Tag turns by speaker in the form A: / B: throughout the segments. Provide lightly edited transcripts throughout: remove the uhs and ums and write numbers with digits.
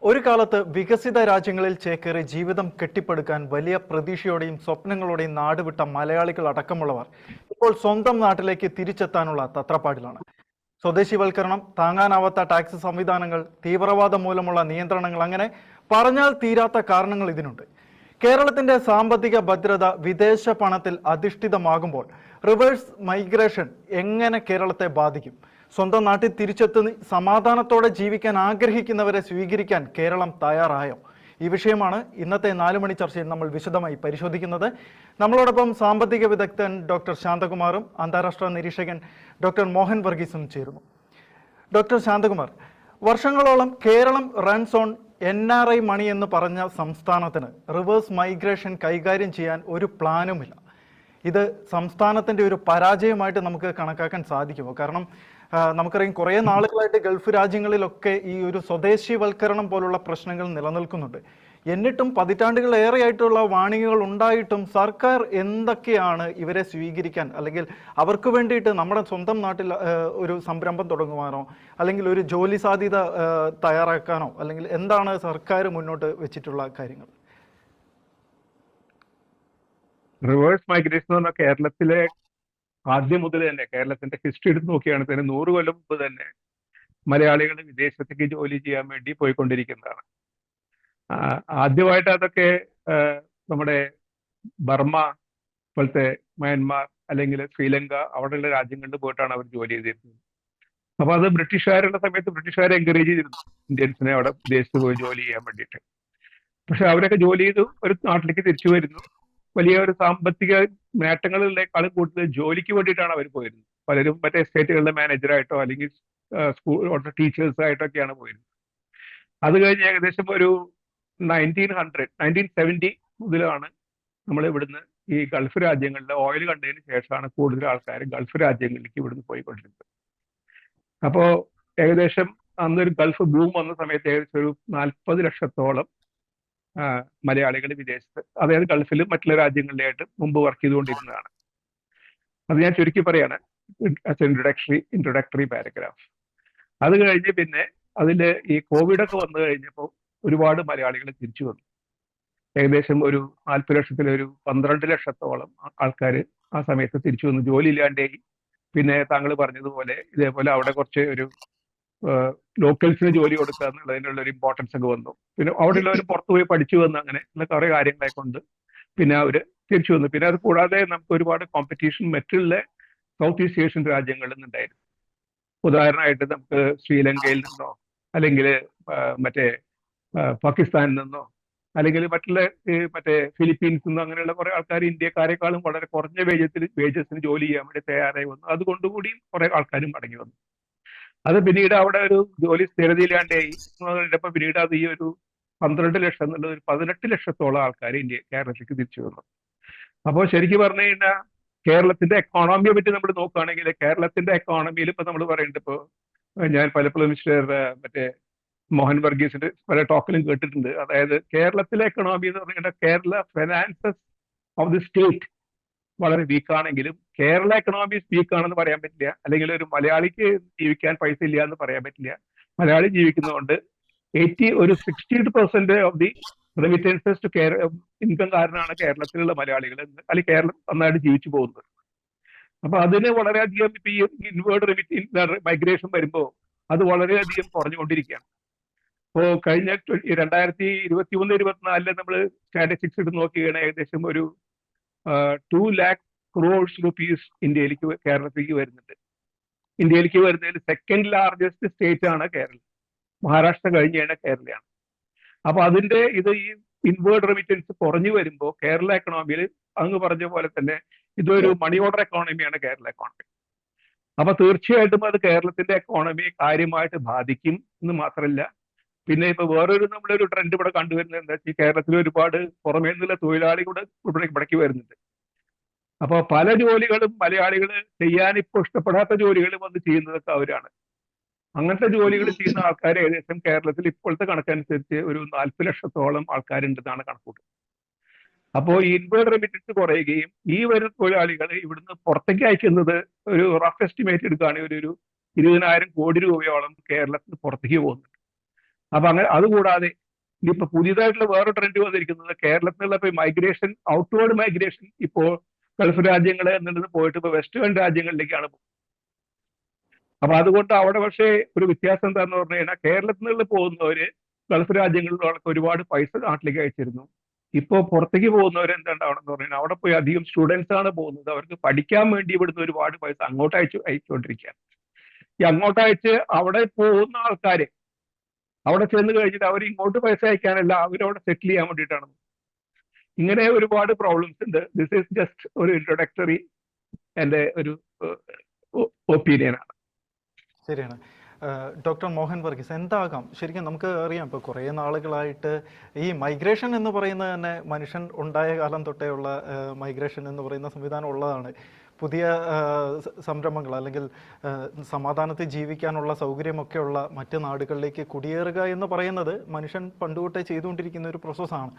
A: ഒരു കാലത്ത് വികസിത രാജ്യങ്ങളിൽ ചേക്കേറി ജീവിതം കെട്ടിപ്പടുക്കാൻ വലിയ പ്രതീക്ഷയോടെയും സ്വപ്നങ്ങളോടെയും നാടുവിട്ട മലയാളികൾ അടക്കമുള്ളവർ ഇപ്പോൾ സ്വന്തം നാട്ടിലേക്ക് തിരിച്ചെത്താനുള്ള തത്രപ്പാടിലാണ്. സ്വദേശിവൽക്കരണം, താങ്ങാനാവാത്ത ടാക്സ് സംവിധാനങ്ങൾ, തീവ്രവാദം മൂലമുള്ള നിയന്ത്രണങ്ങൾ, അങ്ങനെ പറഞ്ഞാൽ തീരാത്ത കാരണങ്ങൾ ഇതിനുണ്ട്. കേരളത്തിന്റെ സാമ്പത്തിക ഭദ്രത വിദേശ പണത്തിൽ അധിഷ്ഠിതമാകുമ്പോൾ റിവേഴ്സ് മൈഗ്രേഷൻ എങ്ങനെ കേരളത്തെ ബാധിക്കും? സ്വന്തം നാട്ടിൽ തിരിച്ചെത്തി സമാധാനത്തോടെ ജീവിക്കാൻ ആഗ്രഹിക്കുന്നവരെ സ്വീകരിക്കാൻ കേരളം തയ്യാറായോ? ഈ വിഷയമാണ് ഇന്നത്തെ 4 മണി ചർച്ചയിൽ നമ്മൾ വിശദമായി പരിശോധിക്കുന്നത്. നമ്മളോടൊപ്പം സാമ്പത്തിക വിദഗ്ധൻ ഡോക്ടർ ശാന്തകുമാറും അന്താരാഷ്ട്ര നിരീക്ഷകൻ ഡോക്ടർ മോഹൻ വർഗീസും ചേരുന്നു. ഡോക്ടർ ശാന്തകുമാർ, വർഷങ്ങളോളം കേരളം റൺസ് ഓൺ NRI മണി എന്ന് പറഞ്ഞ സംസ്ഥാനത്തിന് റിവേഴ്സ് മൈഗ്രേഷൻ കൈകാര്യം ചെയ്യാൻ ഒരു പ്ലാനുമില്ല. ഇത് സംസ്ഥാനത്തിൻ്റെ ഒരു പരാജയമായിട്ട് നമുക്ക് കണക്കാക്കാൻ സാധിക്കുമോ? കാരണം നമുക്കറിയാം, കുറേ നാളുകളായിട്ട് ഗൾഫ് രാജ്യങ്ങളിലൊക്കെ ഈ ഒരു സ്വദേശിവൽക്കരണം പോലുള്ള പ്രശ്നങ്ങൾ നിലനിൽക്കുന്നുണ്ട്. എന്നിട്ടും പതിറ്റാണ്ടുകളേറെയായിട്ടുള്ള വാണിങ്ങുകൾ ഉണ്ടായിട്ടും സർക്കാർ എന്തൊക്കെയാണ് ഇവരെ സ്വീകരിക്കാൻ, അല്ലെങ്കിൽ അവർക്ക് വേണ്ടിയിട്ട് നമ്മുടെ സ്വന്തം നാട്ടിൽ ഒരു സംരംഭം തുടങ്ങുവാനോ അല്ലെങ്കിൽ ഒരു ജോലി സാധ്യത തയ്യാറാക്കാനോ, അല്ലെങ്കിൽ എന്താണ് സർക്കാർ മുന്നോട്ട് വെച്ചിട്ടുള്ള കാര്യങ്ങൾ?
B: റിവേഴ്സ് മൈഗ്രേഷൻ എന്ന് പറഞ്ഞാൽ കേരളത്തിലെ ആദ്യം മുതൽ തന്നെ, കേരളത്തിന്റെ ഹിസ്റ്ററി എടുത്ത് നോക്കുകയാണെങ്കിൽ തന്നെ 100 കൊല്ലം മുമ്പ് തന്നെ മലയാളികൾ വിദേശത്തേക്ക് ജോലി ചെയ്യാൻ വേണ്ടി പോയിക്കൊണ്ടിരിക്കുന്നതാണ്. ആദ്യമായിട്ട് അതൊക്കെ നമ്മുടെ ബർമ്മ പോലത്തെ, മ്യാൻമാർ അല്ലെങ്കിൽ ശ്രീലങ്ക, അവിടെയുള്ള രാജ്യങ്ങളിൽ പോയിട്ടാണ് അവർ ജോലി ചെയ്തിരുന്നത്. അപ്പൊ അത് ബ്രിട്ടീഷുകാരുടെ സമയത്ത് ബ്രിട്ടീഷുകാരെ എൻകറേജ് ചെയ്തിരുന്നു ഇന്ത്യൻസിനെ അവിടെ വിദേശത്ത് പോയി ജോലി ചെയ്യാൻ വേണ്ടിയിട്ട്. പക്ഷെ അവരൊക്കെ ജോലി ചെയ്ത് ഒരു നാട്ടിലേക്ക് തിരിച്ചു വരുന്നു. വലിയ ഒരു സാമ്പത്തിക നേട്ടങ്ങളിലേക്കാളും കൂടുതൽ ജോലിക്ക് വേണ്ടിയിട്ടാണ് അവർ പോയിരുന്നത്. പലരും മറ്റേ സ്റ്റേറ്റുകളുടെ മാനേജറായിട്ടോ അല്ലെങ്കിൽ സ്കൂൾ ടീച്ചേഴ്സായിട്ടൊക്കെയാണ് പോയിരുന്നത്. അത് കഴിഞ്ഞ് ഏകദേശം ഒരു 1970 മുതലാണ് നമ്മൾ ഇവിടുന്ന് ഈ ഗൾഫ് രാജ്യങ്ങളിലെ ഓയിൽ കണ്ടതിന് ശേഷമാണ് കൂടുതൽ ആൾക്കാർ ഗൾഫ് രാജ്യങ്ങളിലേക്ക് ഇവിടുന്ന് പോയിക്കൊണ്ടിരുന്നത്. അപ്പോൾ ഏകദേശം അന്നൊരു ഗൾഫ് ബൂം വന്ന സമയത്ത് ഏകദേശം ഒരു 40 ലക്ഷത്തോളം മലയാളികൾ വിദേശത്ത്, അതായത് ഗൾഫിലും മറ്റുള്ള രാജ്യങ്ങളിലായിട്ട് മുമ്പ് വർക്ക് ചെയ്തുകൊണ്ടിരുന്നതാണ്. അത് ഞാൻ ചുരുക്കി പറയാണ്, ഇൻട്രൊഡക്ടറി പാരഗ്രാഫ്. അത് കഴിഞ്ഞ് പിന്നെ അതിൽ ഈ കോവിഡൊക്കെ വന്നു കഴിഞ്ഞപ്പോൾ ഒരുപാട് മലയാളികൾ തിരിച്ചു വന്നു. ഏകദേശം ഒരു 40 ലക്ഷത്തിലൊരു 12 ലക്ഷത്തോളം ആൾക്കാർ ആ സമയത്ത് തിരിച്ചു വന്നു. ജോലി ഇല്ലാണ്ടായി. പിന്നെ താങ്കൾ പറഞ്ഞതുപോലെ ഇതേപോലെ അവിടെ കുറച്ച് ഒരു ലോക്കൽസിന് ജോലി കൊടുക്കുക എന്നുള്ളതിനുള്ള ഒരു ഇമ്പോർട്ടൻസ് ഒക്കെ വന്നു. പിന്നെ അവിടെയുള്ളവർ പുറത്തു പോയി പഠിച്ചു വന്നു, അങ്ങനെ ഉള്ള കുറെ കാര്യങ്ങളെ കൊണ്ട് പിന്നെ അവർ തിരിച്ചു വന്നു. പിന്നെ അത് കൂടാതെ നമുക്ക് ഒരുപാട് കോമ്പറ്റീഷൻ മറ്റുള്ള സൗത്ത് ഈസ്റ്റ് ഏഷ്യൻ രാജ്യങ്ങളിൽ നിന്നുണ്ടായിരുന്നു. ഉദാഹരണമായിട്ട് നമുക്ക് ശ്രീലങ്കയിൽ നിന്നോ അല്ലെങ്കിൽ മറ്റേ പാകിസ്ഥാനിൽ നിന്നോ അല്ലെങ്കിൽ മറ്റേ ഫിലിപ്പീൻസിൽ നിന്നോ അങ്ങനെയുള്ള കുറെ ആൾക്കാർ ഇന്ത്യക്കാരെക്കാളും വളരെ കുറഞ്ഞ വേജസിന് ജോലി ചെയ്യാൻ വേണ്ടി തയ്യാറായി വന്നു. അതുകൊണ്ടുകൂടി കുറെ ആൾക്കാരും മടങ്ങി വന്നു. അത് പിന്നീട് അവിടെ ഒരു ജോലി സ്ഥിരതയില്ലാണ്ടായി. കഴിഞ്ഞപ്പോൾ പിന്നീട് അത് ഈ ഒരു 12 ലക്ഷം എന്നുള്ള ഒരു 18 ലക്ഷത്തോളം ആൾക്കാർ കേരളത്തിലേക്ക് തിരിച്ചു വന്നു. അപ്പോൾ ശരിക്കും പറഞ്ഞു കഴിഞ്ഞാൽ കേരളത്തിന്റെ എക്കോണമിയെ പറ്റി നമ്മൾ നോക്കുകയാണെങ്കിൽ കേരളത്തിന്റെ എക്കോണമിയിൽ ഇപ്പൊ നമ്മൾ പറയുന്നുണ്ട്, ഇപ്പോൾ ഞാൻ പലപ്പോഴും മറ്റേ മോഹൻ വർഗീസിന്റെ പല ടോക്കിലും കേട്ടിട്ടുണ്ട്. അതായത് കേരളത്തിലെ എക്കണോമി എന്ന് പറയുന്നത് Kerala finances of the state വളരെ വീക്കാണെങ്കിലും കേരള എക്കണോമി വീക്കാണെന്ന് പറയാൻ പറ്റില്ല. അല്ലെങ്കിൽ ഒരു മലയാളിക്ക് ജീവിക്കാൻ പൈസ ഇല്ല എന്ന് പറയാൻ പറ്റില്ല. മലയാളി ജീവിക്കുന്നതുകൊണ്ട് 60% of the remittances to income കാരണമാണ് കേരളത്തിലുള്ള മലയാളികൾ, അല്ലെങ്കിൽ കേരളം നന്നായിട്ട് ജീവിച്ചു പോകുന്നത്. അപ്പൊ അതിന് വളരെയധികം ഇപ്പൊ ഈ ഇൻവേർഡ് മൈഗ്രേഷൻ വരുമ്പോൾ അത് വളരെയധികം കുറഞ്ഞുകൊണ്ടിരിക്കുകയാണ്. ഇപ്പോൾ കഴിഞ്ഞ 2023-24 നമ്മൾ സ്റ്റാറ്റിസ്റ്റിക്സ് എടുത്ത് നോക്കുകയാണ്, ഏകദേശം ഒരു 2 lakh crores rupees കേരളത്തിലേക്ക് വരുന്നുണ്ട്. ഇന്ത്യയിലേക്ക് വരുന്നതിൽ സെക്കൻഡ് ലാർജസ്റ്റ് സ്റ്റേറ്റ് ആണ് കേരളം. മഹാരാഷ്ട്ര കഴിഞ്ഞാണ് കേരളയാണ്. അപ്പൊ അതിന്റെ ഈ ഇൻവേർഡ് റെമിറ്റൻസ് കുറഞ്ഞു വരുമ്പോൾ കേരള എക്കണോമിയിൽ അങ്ങ് പറഞ്ഞ പോലെ തന്നെ ഇതൊരു മണി ഓർഡർ എക്കോണമിയാണ് കേരള എക്കോണമി. അപ്പൊ തീർച്ചയായിട്ടും അത് കേരളത്തിന്റെ എക്കോണമിയെ കാര്യമായിട്ട് ബാധിക്കും എന്ന് മാത്രമല്ല, പിന്നെ ഇപ്പൊ വേറൊരു നമ്മളൊരു ട്രെൻഡ് ഇവിടെ കണ്ടുവരുന്നത് എന്താ വെച്ചാൽ കേരളത്തിൽ ഒരുപാട് പുറമേ നിന്നുള്ള തൊഴിലാളി കൂടെ ഇവിടേക്ക് വരുന്നുണ്ട്. അപ്പൊ പല ജോലികളും മലയാളികൾ ചെയ്യാൻ ഇപ്പോൾ ഇഷ്ടപ്പെടാത്ത ജോലികൾ വന്ന് ചെയ്യുന്നതൊക്കെ അവരാണ്. അങ്ങനത്തെ ജോലികൾ ചെയ്യുന്ന ആൾക്കാർ ഏകദേശം കേരളത്തിൽ ഇപ്പോഴത്തെ കണക്കനുസരിച്ച് ഒരു 40 ലക്ഷത്തോളം ആൾക്കാരുണ്ടെന്നാണ് കണക്കൂട്ട്. അപ്പോൾ ഈ ഇൻവേർഡ് റെമിറ്റൻസ് കുറയുകയും ഈ വരുന്ന തൊഴിലാളികൾ ഇവിടുന്ന് പുറത്തേക്ക് അയക്കുന്നത് ഒരു റഫ് എസ്റ്റിമേറ്റ് എടുക്കുകയാണെങ്കിൽ ഒരു 20,000 കോടി രൂപയോളം കേരളത്തിന് പുറത്തേക്ക് പോകുന്നുണ്ട്. അപ്പൊ അങ്ങനെ അതുകൂടാതെ ഇനിയിപ്പോ പുതിയതായിട്ടുള്ള വേറെ ട്രെൻഡ് വന്നിരിക്കുന്നത് കേരളത്തിൽ നിന്നുള്ള ഇപ്പൊ മൈഗ്രേഷൻ, ഔട്ട്വേർഡ് മൈഗ്രേഷൻ ഇപ്പോ ഗൾഫ് രാജ്യങ്ങൾ എന്നുള്ളത് പോയിട്ട് ഇപ്പൊ വെസ്റ്റേൺ രാജ്യങ്ങളിലേക്കാണ് പോകുന്നത്. അപ്പൊ അതുകൊണ്ട് അവിടെ പക്ഷേ ഒരു വ്യത്യാസം എന്താന്ന് പറഞ്ഞു കഴിഞ്ഞാൽ കേരളത്തിൽ നിന്ന് പോകുന്നവര് ഗൾഫ് രാജ്യങ്ങളിലൊക്കെ ഒരുപാട് പൈസ നാട്ടിലേക്ക് അയച്ചിരുന്നു. ഇപ്പോ പുറത്തേക്ക് പോകുന്നവർ എന്താണ്ടാവണമെന്ന് പറഞ്ഞാൽ അവിടെ പോയി അധികം സ്റ്റുഡൻസ് ആണ് പോകുന്നത്. അവർക്ക് പഠിക്കാൻ വേണ്ടി ഇവിടുന്ന് ഒരുപാട് പൈസ അങ്ങോട്ട് അയച്ചുകൊണ്ടിരിക്കുകയാണ്. ഈ അങ്ങോട്ട് അയച്ച് അവിടെ പോകുന്ന ആൾക്കാര് അവിടെ ചെന്ന് കഴിഞ്ഞിട്ട് അവർ ഇങ്ങോട്ട് പൈസ അയക്കാനല്ല, അവരവിടെ സെറ്റിൽ ചെയ്യാൻ വേണ്ടിയിട്ടാണ്. ഇങ്ങനെ ഒരുപാട് പ്രോബ്ലംസ് ഉണ്ട്. ദിസ് ഈസ് ജസ്റ്റ് ഒരു ഇൻട്രൊഡക്ടറി എന്റെ ഒരു ഒപ്പീനിയനാണ്.
A: ശരിയാണ്. ഡോക്ടർ മോഹൻ വർഗീസ്, എന്താകാം ശരിക്കും നമുക്ക് അറിയാം, ഇപ്പോൾ കുറേ നാളുകളായിട്ട് ഈ മൈഗ്രേഷൻ എന്ന് പറയുന്നത് തന്നെ മനുഷ്യൻ ഉണ്ടായ കാലം തൊട്ടേ ഉള്ള മൈഗ്രേഷൻ എന്ന് പറയുന്ന സംവിധാനം ഉള്ളതാണ്. പുതിയ സംരംഭങ്ങൾ അല്ലെങ്കിൽ സമാധാനത്തിൽ ജീവിക്കാനുള്ള സൗകര്യമൊക്കെയുള്ള മറ്റ് നാടുകളിലേക്ക് കുടിയേറുക എന്ന് പറയുന്നത് മനുഷ്യൻ പണ്ടുതൊട്ടേ ചെയ്തുകൊണ്ടിരിക്കുന്ന ഒരു പ്രോസസ്സാണ്.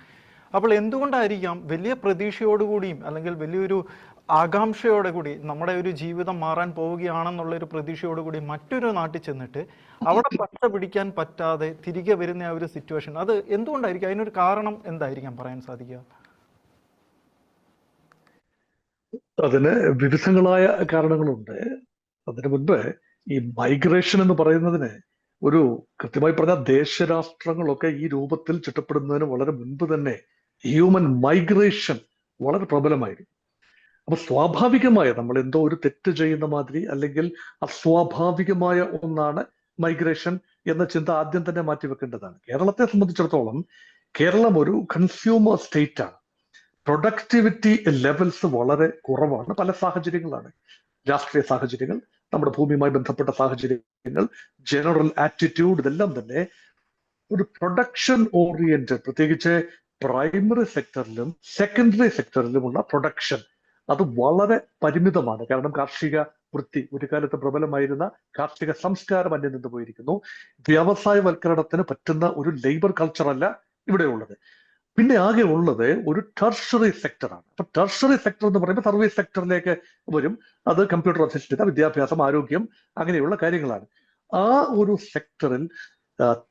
A: അപ്പോൾ എന്തുകൊണ്ടായിരിക്കാം വലിയ പ്രതീക്ഷയോടുകൂടിയും അല്ലെങ്കിൽ വലിയൊരു ആകാംക്ഷയോടെ കൂടി നമ്മുടെ ഒരു ജീവിതം മാറാൻ പോവുകയാണെന്നുള്ളൊരു പ്രതീക്ഷയോടുകൂടി മറ്റൊരു നാട്ടിൽ ചെന്നിട്ട് അവിടെ പച്ച പിടിക്കാൻ പറ്റാതെ തിരികെ വരുന്ന ആ ഒരു സിറ്റുവേഷൻ, അത് എന്തുകൊണ്ടായിരിക്കും? അതിനൊരു കാരണം എന്തായിരിക്കാം പറയാൻ സാധിക്കുക?
C: അതിന് വിവിധങ്ങളായ കാരണങ്ങളുണ്ട്. അതിനു മുൻപ് ഈ മൈഗ്രേഷൻ എന്ന് പറയുന്നതിന് ഒരു കൃത്യമായി പറഞ്ഞാൽ ദേശരാഷ്ട്രങ്ങളൊക്കെ ഈ രൂപത്തിൽ ചിട്ടപ്പെടുന്നതിന് വളരെ മുൻപ് തന്നെ ഹ്യൂമൻ മൈഗ്രേഷൻ വളരെ പ്രബലമായിരുന്നു. അപ്പൊ സ്വാഭാവികമായ നമ്മൾ എന്തോ ഒരു തെറ്റ് ചെയ്യുന്ന മാതിരി അല്ലെങ്കിൽ അസ്വാഭാവികമായ ഒന്നാണ് മൈഗ്രേഷൻ എന്ന ചിന്ത ആദ്യം തന്നെ മാറ്റിവെക്കേണ്ടതാണ്. കേരളത്തെ സംബന്ധിച്ചിടത്തോളം കേരളം ഒരു കൺസ്യൂമർ സ്റ്റേറ്റ് ആണ്. പ്രൊഡക്ടിവിറ്റി ലെവൽസ് വളരെ കുറവാണ്. പല സാഹചര്യങ്ങളാണ്. രാഷ്ട്രീയ സാഹചര്യങ്ങൾ, നമ്മുടെ ഭൂമിയുമായി ബന്ധപ്പെട്ട സാഹചര്യങ്ങൾ, ജനറൽ ആറ്റിറ്റ്യൂഡ്, ഇതെല്ലാം തന്നെ ഒരു പ്രൊഡക്ഷൻ ഓറിയന്റഡ്, പ്രത്യേകിച്ച് പ്രൈമറി സെക്ടറിലും സെക്കൻഡറി സെക്ടറിലുമുള്ള പ്രൊഡക്ഷൻ അത് വളരെ പരിമിതമാണ്. കാരണം കാർഷിക വൃത്തി, ഒരു കാലത്ത് പ്രബലമായിരുന്ന കാർഷിക സംസ്കാരം അന്യം നിന്ന് പോയിരിക്കുന്നു. വ്യവസായവൽക്കരണത്തിന് പറ്റുന്ന ഒരു ലേബർ കൾച്ചർ അല്ല ഇവിടെ ഉള്ളത്. പിന്നെ ആകെ ഉള്ളത് ഒരു ടെർഷറി സെക്ടറാണ്. അപ്പൊ ടെർഷറി സെക്ടർ എന്ന് പറയുമ്പോൾ സർവീസ് സെക്ടറിലേക്ക് വരും. അത് കമ്പ്യൂട്ടർ അധിഷ്ഠിത വിദ്യാഭ്യാസം, ആരോഗ്യം, അങ്ങനെയുള്ള കാര്യങ്ങളാണ്. ആ ഒരു സെക്ടറിൽ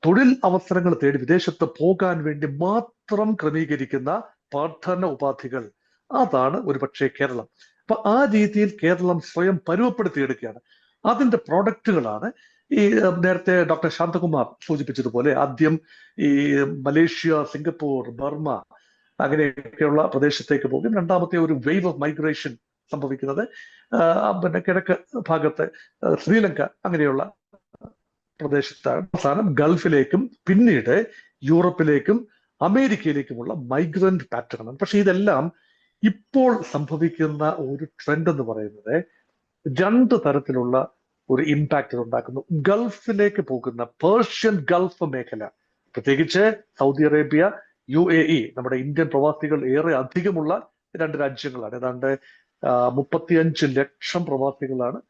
C: തൊഴിൽ അവസരങ്ങൾ തേടി വിദേശത്ത് പോകാൻ വേണ്ടി മാത്രം ക്രമീകരിക്കുന്ന പഠന ഉപാധികൾ, അതാണ് ഒരുപക്ഷെ കേരളം. അപ്പൊ ആ രീതിയിൽ കേരളം സ്വയം പരുവപ്പെടുത്തിയെടുക്കുകയാണ്. അതിന്റെ പ്രോഡക്റ്റുകളാണ് ഈ നേരത്തെ ഡോക്ടർ ശാന്തകുമാർ സൂചിപ്പിച്ചതുപോലെ ആദ്യം ഈ മലേഷ്യ, സിംഗപ്പൂർ, ബർമ അങ്ങനെയൊക്കെയുള്ള പ്രദേശത്തേക്ക് പോകും. രണ്ടാമത്തെ ഒരു വേവ് ഓഫ് മൈഗ്രേഷൻ സംഭവിക്കുന്നത് പിന്നെ കിഴക്ക് ഭാഗത്ത് ശ്രീലങ്ക അങ്ങനെയുള്ള പ്രദേശത്താണ്. അവസാനം ഗൾഫിലേക്കും പിന്നീട് യൂറോപ്പിലേക്കും അമേരിക്കയിലേക്കുമുള്ള മൈഗ്രന്റ് പാറ്റേൺ ആണ്. പക്ഷെ ഇതെല്ലാം ഇപ്പോൾ സംഭവിക്കുന്ന ഒരു ട്രെൻഡ് എന്ന് പറയുന്നത് രണ്ട് തരത്തിലുള്ള ഒരു ഇമ്പാക്ട് ഉണ്ടാക്കുന്നു. ഗൾഫിലേക്ക് പോകുന്ന പേർഷ്യൻ ഗൾഫ് മേഖല, പ്രത്യേകിച്ച് സൗദി അറേബ്യ, UAE, നമ്മുടെ ഇന്ത്യൻ പ്രവാസികൾ ഏറെ അധികമുള്ള രണ്ട് രാജ്യങ്ങളാണ്. ഏതാണ്ട് 35 ലക്ഷം പ്രവാസികളാണ്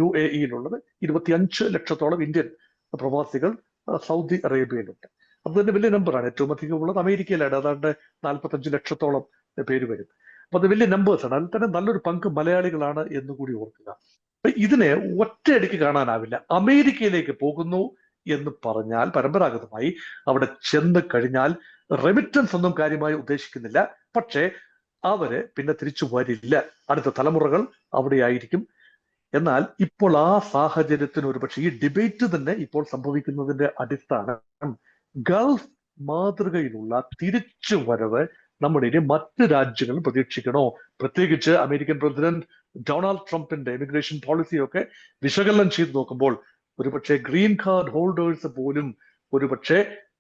C: UAE-യിലുള്ളത്. 25 ലക്ഷത്തോളം ഇന്ത്യൻ പ്രവാസികൾ സൗദി അറേബ്യയിലുണ്ട്. അത് തന്നെ വലിയ നമ്പറാണ്. ഏറ്റവും അധികം ഉള്ളത് അമേരിക്കയിലാണ്. ഏതാണ്ട് 45 ലക്ഷത്തോളം പേര് വരും. അപ്പൊ അത് വലിയ നമ്പേഴ്സാണ്. അതിൽ തന്നെ നല്ലൊരു പങ്ക് മലയാളികളാണ് എന്നുകൂടി ഓർക്കുക. ഇതിനെ ഒറ്റയടിക്ക് കാണാനാവില്ല. അമേരിക്കയിലേക്ക് പോകുന്നു എന്ന് പറഞ്ഞാൽ പരമ്പരാഗതമായി അവിടെ ചെന്ന് കഴിഞ്ഞാൽ റെമിറ്റൻസ് ഒന്നും കാര്യമായി ഉദ്ദേശിക്കുന്നില്ല. പക്ഷേ അവര് പിന്നെ തിരിച്ചു വരില്ല. അടുത്ത തലമുറകൾ അവിടെ ആയിരിക്കും. എന്നാൽ ഇപ്പോൾ ആ സാഹചര്യത്തിന് ഒരുപക്ഷെ ഈ ഡിബേറ്റ് തന്നെ ഇപ്പോൾ സംഭവിക്കുന്നതിന്റെ അടിസ്ഥാനം ഗൾഫ് മാതൃകയിലുള്ള തിരിച്ചു വരവ് നമ്മുടെ ഇനി മറ്റ് രാജ്യങ്ങൾ പ്രതീക്ഷിക്കണോ? പ്രത്യേകിച്ച് അമേരിക്കൻ പ്രസിഡന്റ് ഡൊണാൾഡ് ട്രംപിന്റെ ഇമിഗ്രേഷൻ പോളിസിയൊക്കെ വിശകലനം ചെയ്ത് നോക്കുമ്പോൾ ഒരുപക്ഷെ ഗ്രീൻ കാർഡ് ഹോൾഡേഴ്സ് പോലും ഒരുപക്ഷെ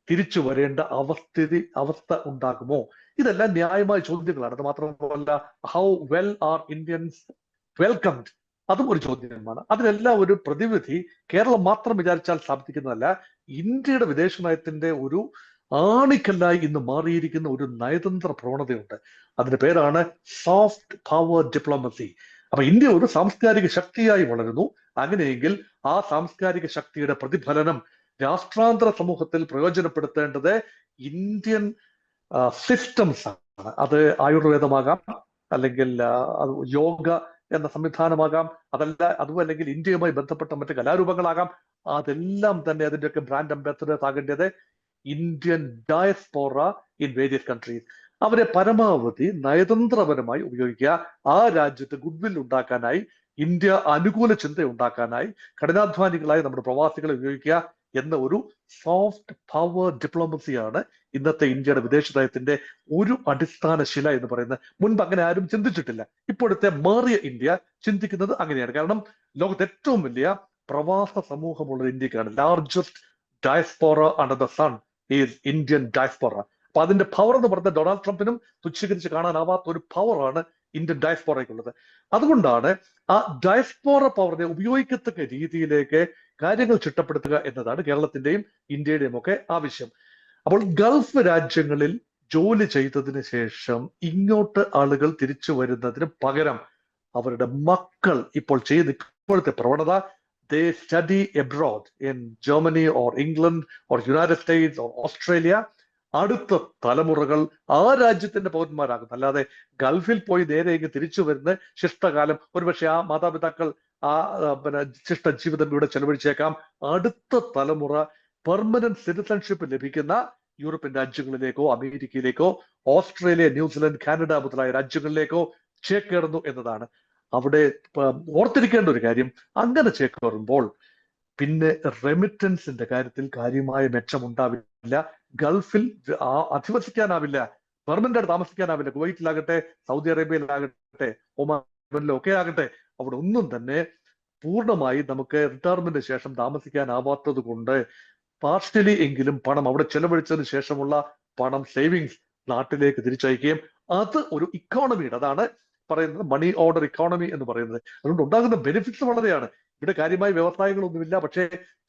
C: തിരിച്ചു വരേണ്ട അവസ്ഥ ഉണ്ടാകുമോ? ഇതെല്ലാം ന്യായമായ ചോദ്യങ്ങളാണ്. അത് മാത്രമല്ല, how well R Indians welcomed, അതും ഒരു ചോദ്യമാണ്. അതിനെല്ലാം ഒരു പ്രതിവിധി കേരളം മാത്രം വിചാരിച്ചാൽ സാധിക്കുന്നതല്ല. ഇന്ത്യയുടെ വിദേശ നയത്തിന്റെ ഒരു ആണിക്കല്ലായി ഇന്ന് മാറിയിരിക്കുന്ന ഒരു നയതന്ത്ര പ്രവണതയുണ്ട്. അതിന്റെ പേരാണ് സോഫ്റ്റ് പവർ ഡിപ്ലോമസി. അപ്പൊ ഇന്ത്യ ഒരു സാംസ്കാരിക ശക്തിയായി വളരുന്നു. അങ്ങനെയെങ്കിൽ ആ സാംസ്കാരിക ശക്തിയുടെ പ്രതിഫലനം രാഷ്ട്രാന്തര സമൂഹത്തിൽ പ്രയോജനപ്പെടുത്തേണ്ടത് ഇന്ത്യൻ സിസ്റ്റംസ് ആണ്. അത് ആയുർവേദമാകാം, അല്ലെങ്കിൽ യോഗ എന്ന സംവിധാനമാകാം, അതും അല്ലെങ്കിൽ ഇന്ത്യയുമായി ബന്ധപ്പെട്ട മറ്റ് കലാരൂപങ്ങളാകാം. അതെല്ലാം തന്നെ അതിന്റെയൊക്കെ ബ്രാൻഡ് അംബാസഡേഴ്സ് ആകേണ്ടത് Indian diaspora in various countries. അവരെ പരമാവധി നയതന്ത്രപരമായി ഉപയോഗിക്കുക, ആ രാജ്യത്ത് ഗുഡ്വിൽ ഉണ്ടാക്കാനായി, ഇന്ത്യ അനുകൂല ചിന്ത ഉണ്ടാക്കാനായി കഠിനാധ്വാനികളായ നമ്മുടെ പ്രവാസികളെ ഉപയോഗിക്കുക എന്ന ഒരു സോഫ്റ്റ് പവർ ഡിപ്ലോമസിയാണ് ഇന്നത്തെ ഇന്ത്യയുടെ വിദേശ നയത്തിന്റെ ഒരു അടിസ്ഥാന ശില എന്ന് പറയുന്നത്. മുൻപ് അങ്ങനെ ആരും ചിന്തിച്ചിട്ടില്ല. ഇപ്പോഴത്തെ മാറിയ ഇന്ത്യ ചിന്തിക്കുന്നത് അങ്ങനെയാണ്. കാരണം ലോകത്തെ ഏറ്റവും വലിയ പ്രവാസ സമൂഹമുള്ള ഇന്ത്യക്കാണ്. Largest diaspora under the sun is Indian diaspora. അപ്പൊ അതിന്റെ പവർ എന്ന് പറഞ്ഞാൽ ഡൊണാൾഡ് ട്രംപിനും തുച്ഛീകരിച്ച് കാണാനാവാത്ത ഒരു പവറാണ് ഇന്ത്യൻ ഡയസ്പോറയ്ക്കുള്ളത്. അതുകൊണ്ടാണ് ആ ഡയസ്പോറ പവറിനെ ഉപയോഗിക്കത്തക്ക രീതിയിലേക്ക് കാര്യങ്ങൾ ചിട്ടപ്പെടുത്തുക എന്നതാണ് കേരളത്തിന്റെയും ഇന്ത്യയുടെയും ഒക്കെ ആവശ്യം. അപ്പോൾ ഗൾഫ് രാജ്യങ്ങളിൽ ജോലി ചെയ്തതിന് ശേഷം ഇങ്ങോട്ട് ആളുകൾ തിരിച്ചു വരുന്നതിന് പകരം അവരുടെ മക്കൾ ഇപ്പോൾ ചെയ്യുന്ന ഇപ്പോഴത്തെ പ്രവണത, they study abroad in Germany or England or United States or Australia. അടുത്ത തലമുറകൾ ആ രാജ്യത്തിന്റെ പൗരന്മാരാകുന്നു. അല്ലാതെ ഗൾഫിൽ പോയി നേരെ ഇങ്ങ് തിരിച്ചു വരുന്ന ശിഷ്ടകാലം ഒരുപക്ഷെ ആ മാതാപിതാക്കൾ ആ ശിഷ്ട ജീവിതം ഇവിടെ ചെലവഴിച്ചേക്കാം. അടുത്ത തലമുറ പെർമനന്റ് സിറ്റിസൺഷിപ്പ് ലഭിക്കുന്ന യൂറോപ്യൻ രാജ്യങ്ങളിലേക്കോ അമേരിക്കയിലേക്കോ ഓസ്ട്രേലിയ, ന്യൂസിലൻഡ്, കാനഡ മുതലായ രാജ്യങ്ങളിലേക്കോ ചേക്കേറുന്നു എന്നതാണ്. അവിടെ ഓർത്തിരിക്കേണ്ട ഒരു കാര്യം, അങ്ങനെ ചേക്കേറുമ്പോൾ പിന്നെ റെമിറ്റൻസിന്റെ കാര്യത്തിൽ കാര്യമായ മെച്ചമുണ്ടാവില്ല. ഗൾഫിൽ അധിവസിക്കാനാവില്ല, പെർമനന്റ് താമസിക്കാനാവില്ല. കുവൈറ്റിലാകട്ടെ, സൗദി അറേബ്യയിലാകട്ടെ, ഒമാനിലോ ഒക്കെ ആകട്ടെ, അവിടെ ഒന്നും തന്നെ പൂർണ്ണമായി നമുക്ക് റിട്ടയർമെന്റിന് ശേഷം താമസിക്കാനാവാത്തത് കൊണ്ട് പാർഷ്യലി എങ്കിലും പണം അവിടെ ചെലവഴിച്ചതിന് ശേഷമുള്ള പണം സേവിങ്സ് നാട്ടിലേക്ക് തിരിച്ചയക്കുകയും അത് ഒരു ഇക്കോണമിയുടെ, അതാണ് പറയുന്നത് മണി ഓർഡർ ഇക്കോണമി എന്ന് പറയുന്നത്. അതുകൊണ്ട് ഉണ്ടാകുന്ന ബെനിഫിറ്റ്സ് വളരെയാണ്. ഇവിടെ കാര്യമായ വ്യവസായങ്ങളൊന്നുമില്ല, പക്ഷേ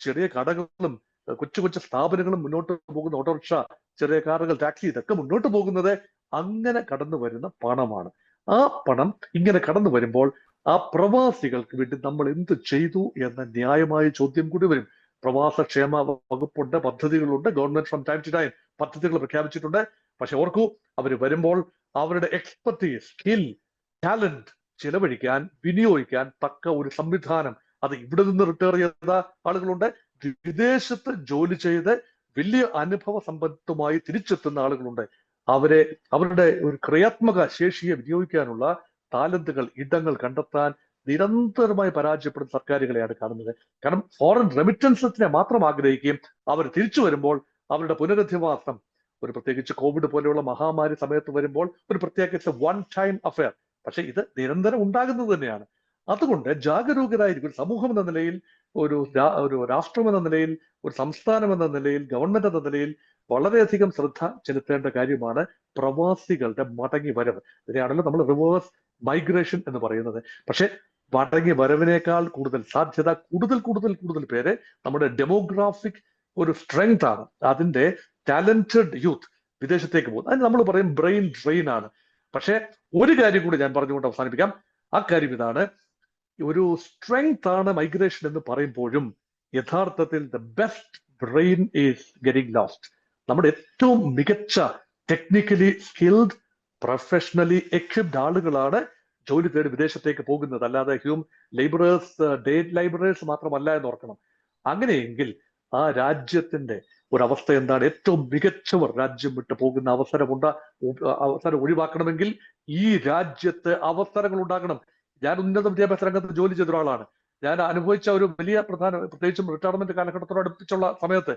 C: ചെറിയ കടകളും കൊച്ചു കൊച്ചു സ്ഥാപനങ്ങളും മുന്നോട്ട് പോകുന്ന, ഓട്ടോറിക്ഷ, ചെറിയ കാറുകൾ, ടാക്സി, ഇതൊക്കെ മുന്നോട്ട് പോകുന്നത് അങ്ങനെ കടന്നു വരുന്ന പണമാണ്. ആ പണം ഇങ്ങനെ കടന്നു വരുമ്പോൾ ആ പ്രവാസികൾക്ക് വേണ്ടി നമ്മൾ എന്ത് ചെയ്തു എന്ന ന്യായമായ ചോദ്യം കൂടി വരും. പ്രവാസ ക്ഷേമ വകുപ്പുണ്ട്, പദ്ധതികളുണ്ട്, government from time to time പദ്ധതികൾ പ്രഖ്യാപിച്ചിട്ടുണ്ട്. പക്ഷെ ഓർക്കൂ, അവർ വരുമ്പോൾ അവരുടെ എക്സ്പെർട്ടീസ്, സ്കിൽ, ടാലന്റ് ചിലവഴിക്കാൻ, വിനിയോഗിക്കാൻ തക്ക ഒരു സംവിധാനം, അത് ഇവിടെ നിന്ന് റിട്ടയർ ചെയ്ത ആളുകളുണ്ട്, വിദേശത്ത് ജോലി ചെയ്ത് വലിയ അനുഭവ സമ്പത്തുമായി തിരിച്ചെത്തുന്ന ആളുകളുണ്ട്. അവരുടെ ഒരു ക്രിയാത്മക ശേഷിയെ വിനിയോഗിക്കാനുള്ള ടാലന്റുകൾ, ഇടങ്ങൾ കണ്ടെത്താൻ നിരന്തരമായി പരാജയപ്പെടുന്ന സർക്കാരുകളെയാണ് കാണുന്നത്. കാരണം ഫോറിൻ റെമിറ്റൻസിനെ മാത്രം ആഗ്രഹിക്കുകയും അവർ തിരിച്ചു വരുമ്പോൾ അവരുടെ പുനരധിവാസം, ഒരു പ്രത്യേകിച്ച് കോവിഡ് പോലെയുള്ള മഹാമാരി സമയത്ത് വരുമ്പോൾ ഒരു പ്രത്യേകിച്ച് വൺ ടൈം അഫെയർ, പക്ഷെ ഇത് നിരന്തരം ഉണ്ടാകുന്നത് തന്നെയാണ്. അതുകൊണ്ട് ജാഗരൂകരായിരിക്കും. ഒരു സമൂഹം എന്ന നിലയിൽ, ഒരു രാഷ്ട്രം എന്ന നിലയിൽ, ഒരു സംസ്ഥാനം എന്ന നിലയിൽ, ഗവൺമെന്റ് എന്ന നിലയിൽ വളരെയധികം ശ്രദ്ധ ചെലുത്തേണ്ട കാര്യമാണ് പ്രവാസികളുടെ മടങ്ങി വരവ്. ഇതിനെയാണല്ലോ നമ്മൾ റിവേഴ്സ് മൈഗ്രേഷൻ എന്ന് പറയുന്നത്. പക്ഷെ മടങ്ങി വരവിനേക്കാൾ കൂടുതൽ സാധ്യത കൂടുതൽ പേര് നമ്മുടെ ഡെമോഗ്രാഫിക് ഒരു സ്ട്രെങ്ത് ആണ്, അതിന്റെ ടാലന്റഡ് യൂത്ത് വിദേശത്തേക്ക് പോകും. അതിന് നമ്മൾ പറയും ബ്രെയിൻ ഡ്രെയിൻ ആണ്. പക്ഷെ ഒരു കാര്യം കൂടി ഞാൻ പറഞ്ഞുകൊണ്ട് അവസാനിപ്പിക്കാം. ആ കാര്യം ഇതാണ്, ഒരു സ്ട്രെങ്ത് ആണ് മൈഗ്രേഷൻ എന്ന് പറയുമ്പോഴും യഥാർത്ഥത്തിൽ the best brain is getting lost. നമ്മുടെ ഏറ്റവും മികച്ച ടെക്നിക്കലി സ്കിൽഡ്, പ്രൊഫഷണലി എക്വിപ്ഡ് ആളുകളാണ് ജോലി തേടി വിദേശത്തേക്ക് പോകുന്നത്. അല്ലാതെ ലേബറേഴ്സ്, ഡേ ലേബറേഴ്സ് മാത്രമല്ല എന്ന് ഓർക്കണം. അങ്ങനെയെങ്കിൽ ആ രാജ്യത്തിന്റെ ഒരവസ്ഥ എന്താണ്? ഏറ്റവും മികച്ചവർ രാജ്യം വിട്ടു പോകുന്ന അവസരം ഒഴിവാക്കണമെങ്കിൽ ഈ രാജ്യത്ത് അവസരങ്ങൾ ഉണ്ടാകണം. ഞാൻ ഉന്നത വിദ്യാഭ്യാസ രംഗത്ത് ജോലി ചെയ്ത ഒരാളാണ്. ഞാൻ അനുഭവിച്ച ഒരു വലിയ പ്രത്യേകിച്ചും റിട്ടയർമെന്റ് കാലഘട്ടത്തോടടുപ്പിച്ചുള്ള സമയത്ത്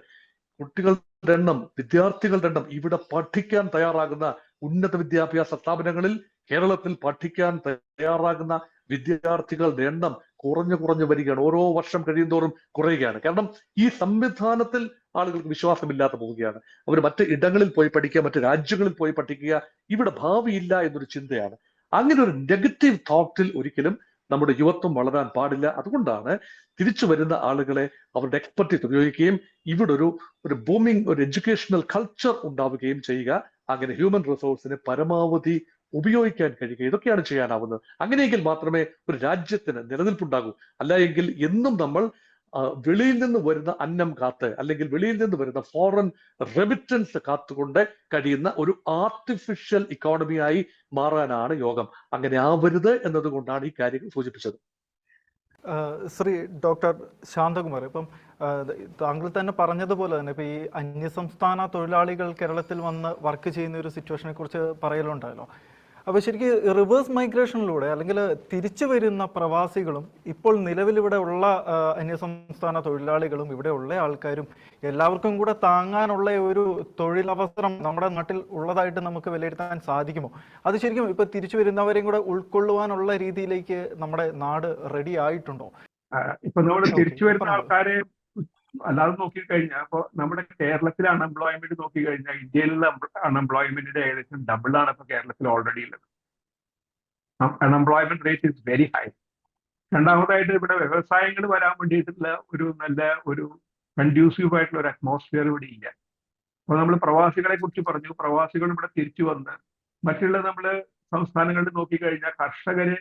C: കുട്ടികളുടെ എണ്ണം, വിദ്യാർത്ഥികളുടെ എണ്ണം, ഇവിടെ പഠിക്കാൻ തയ്യാറാകുന്ന ഉന്നത വിദ്യാഭ്യാസ സ്ഥാപനങ്ങളിൽ കേരളത്തിൽ പഠിക്കാൻ തയ്യാറാകുന്ന വിദ്യാർത്ഥികളുടെ എണ്ണം കുറഞ്ഞു വരികയാണ്. ഓരോ വർഷം കഴിയുന്തോറും കുറയുകയാണ്. കാരണം ഈ സംവിധാനത്തിൽ ആളുകൾക്ക് വിശ്വാസമില്ലാതെ പോവുകയാണ്. അവർ മറ്റ് ഇടങ്ങളിൽ പോയി പഠിക്കുക, മറ്റ് രാജ്യങ്ങളിൽ പോയി പഠിക്കുക, ഇവിടെ ഭാവിയില്ല എന്നൊരു ചിന്തയാണ്. അങ്ങനെ ഒരു നെഗറ്റീവ് തോട്ടിൽ ഒരിക്കലും നമ്മുടെ യുവത്വം വളരാൻ പാടില്ല. അതുകൊണ്ടാണ് തിരിച്ചു വരുന്ന ആളുകളെ അവരുടെ എക്സ്പെർട്ടീസ് ഉപയോഗിക്കുകയും ഇവിടെ ഒരു ബൂമിംഗ് ഒരു എഡ്യൂക്കേഷണൽ കൾച്ചർ ഉണ്ടാവുകയും ചെയ്യുക. അങ്ങനെ ഹ്യൂമൻ റിസോഴ്സിനെ പരമാവധി ഉപയോഗിക്കാൻ കഴിയുക. ഇതൊക്കെയാണ് ചെയ്യാനാവുന്നത്. അങ്ങനെയെങ്കിൽ മാത്രമേ ഒരു രാജ്യത്തിന് നിലനിൽപ്പുണ്ടാകൂ. അല്ല എങ്കിൽ എന്നും നമ്മൾ വെളിയിൽ നിന്ന് വരുന്ന അന്നം കാത്ത്, അല്ലെങ്കിൽ വെളിയിൽ നിന്ന് വരുന്ന ഫോറിൻ റെമിറ്റൻസ് കാത്തുകൊണ്ട് കഴിയുന്ന ഒരു ആർട്ടിഫിഷ്യൽ ഇക്കോണമിയായി മാറാനാണ് യോഗം. അങ്ങനെ ആവരുത് എന്നതുകൊണ്ടാണ് ഈ കാര്യങ്ങൾ സൂചിപ്പിച്ചത്.
A: ശ്രീ ഡോക്ടർ ശാന്തകുമാർ, ഇപ്പം താങ്കൾ തന്നെ പറഞ്ഞതുപോലെ തന്നെ ഇപ്പം ഈ അന്യസംസ്ഥാന തൊഴിലാളികൾ കേരളത്തിൽ വന്ന് വർക്ക് ചെയ്യുന്ന ഒരു സിറ്റുവേഷനെ കുറിച്ച് പറയലുണ്ടായല്ലോ. അപ്പോൾ ശരിക്കും റിവേഴ്സ് മൈഗ്രേഷനിലൂടെ അല്ലെങ്കിൽ തിരിച്ചു വരുന്ന പ്രവാസികളും ഇപ്പോൾ നിലവിലിവിടെ ഉള്ള അന്യസംസ്ഥാന തൊഴിലാളികളും ഇവിടെ ഉള്ള ആൾക്കാരും എല്ലാവർക്കും കൂടെ താങ്ങാനുള്ള ഒരു തൊഴിലവസരം നമ്മുടെ നാട്ടിൽ ഉള്ളതായിട്ട് നമുക്ക് വിലയിരുത്താൻ സാധിക്കുമോ? അത് ശരിക്കും ഇപ്പൊ തിരിച്ചു വരുന്നവരെയും കൂടെ ഉൾക്കൊള്ളുവാനുള്ള രീതിയിലേക്ക് നമ്മുടെ നാട് റെഡി ആയിട്ടുണ്ടോ?
B: ഇപ്പൊ നമ്മൾ തിരിച്ചു വരുന്ന ആൾക്കാരെ അല്ലാതെ നോക്കിക്കഴിഞ്ഞാൽ ഇപ്പൊ നമ്മുടെ കേരളത്തിലെ അൺഎംപ്ലോയ്മെന്റ് നോക്കിക്കഴിഞ്ഞാൽ ഇന്ത്യയിലുള്ള അൺഎംപ്ലോയ്മെന്റിന്റെ ഏകദേശം ഡബിളാണ് ഇപ്പൊ കേരളത്തിൽ ഓൾറെഡി ഉള്ളത്. Unemployment rate is very high. രണ്ടാമതായിട്ട് ഇവിടെ വ്യവസായങ്ങൾ വരാൻ വേണ്ടിയിട്ടുള്ള ഒരു നല്ല ഒരു കൺഡ്യൂസീവ് ആയിട്ടുള്ള ഒരു അറ്റ്മോസ്ഫിയർ ഇവിടെ ഇല്ല. അപ്പൊ നമ്മൾ പ്രവാസികളെ കുറിച്ച് പറഞ്ഞു. പ്രവാസികൾ ഇവിടെ തിരിച്ചു വന്ന് മറ്റുള്ള നമ്മള് സംസ്ഥാനങ്ങളിൽ നോക്കിക്കഴിഞ്ഞാൽ കർഷകര്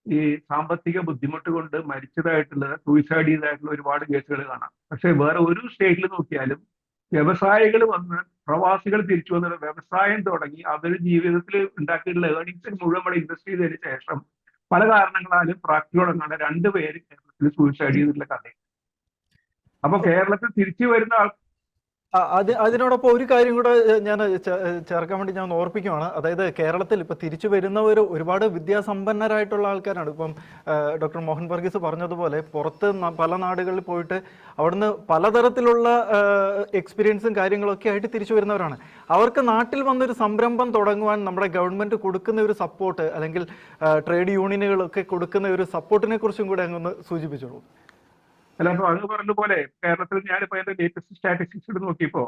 B: ഈ സാമ്പത്തിക ബുദ്ധിമുട്ട് കൊണ്ട് മരിച്ചതായിട്ടുള്ള സൂയിസൈഡ് ചെയ്തതായിട്ടുള്ള ഒരുപാട് കേസുകൾ കാണാം. പക്ഷെ വേറെ ഒരു സ്റ്റേറ്റിൽ നോക്കിയാലും വ്യവസായികൾ വന്ന് പ്രവാസികൾ തിരിച്ചു വന്ന വ്യവസായം തുടങ്ങി അവർ ജീവിതത്തിൽ ഉണ്ടാക്കിയിട്ടുള്ള ഏർണിങ്സ് മുഴുവൻ ഇവിടെ ഇൻവെസ്റ്റ് ചെയ്തതിനു ശേഷം പല കാരണങ്ങളാലും പ്രാക്ടിക്കൽ തുടങ്ങാണ്ട് 2 പേര് കേരളത്തിൽ സൂയിസൈഡ് ചെയ്തിട്ടുള്ള കഥയാണ്. അപ്പൊ കേരളത്തിൽ തിരിച്ചു വരുന്ന
A: അതിനോടൊപ്പം ഒരു കാര്യം കൂടെ ഞാൻ ചേർക്കാൻ വേണ്ടി ഞാൻ ഓർപ്പിക്കുവാണ്. അതായത് കേരളത്തിൽ ഇപ്പൊ തിരിച്ചു വരുന്നവർ ഒരുപാട് വിദ്യാസമ്പന്നരായിട്ടുള്ള ആൾക്കാരാണ്. ഇപ്പം ഡോക്ടർ മോഹൻ വർഗീസ് പറഞ്ഞതുപോലെ പുറത്ത് പല നാടുകളിൽ പോയിട്ട് അവിടുന്ന് പലതരത്തിലുള്ള എക്സ്പീരിയൻസും കാര്യങ്ങളൊക്കെ ആയിട്ട് തിരിച്ചു വരുന്നവരാണ്. അവർക്ക് നാട്ടിൽ വന്നൊരു സംരംഭം തുടങ്ങുവാൻ നമ്മുടെ ഗവൺമെന്റ് കൊടുക്കുന്ന ഒരു സപ്പോർട്ട് അല്ലെങ്കിൽ ട്രേഡ് യൂണിയനുകളൊക്കെ കൊടുക്കുന്ന ഒരു സപ്പോർട്ടിനെ കുറിച്ചും കൂടെ അങ്ങൊന്ന് സൂചിപ്പിച്ചോളൂ.
B: അല്ല, അപ്പൊ അത് പറഞ്ഞ പോലെ കേരളത്തിൽ ഞാനിപ്പോ അതിന്റെ ലേറ്റസ്റ്റ് സ്റ്റാറ്റിസ്റ്റിക്സ് എടുത്ത് നോക്കിയപ്പോ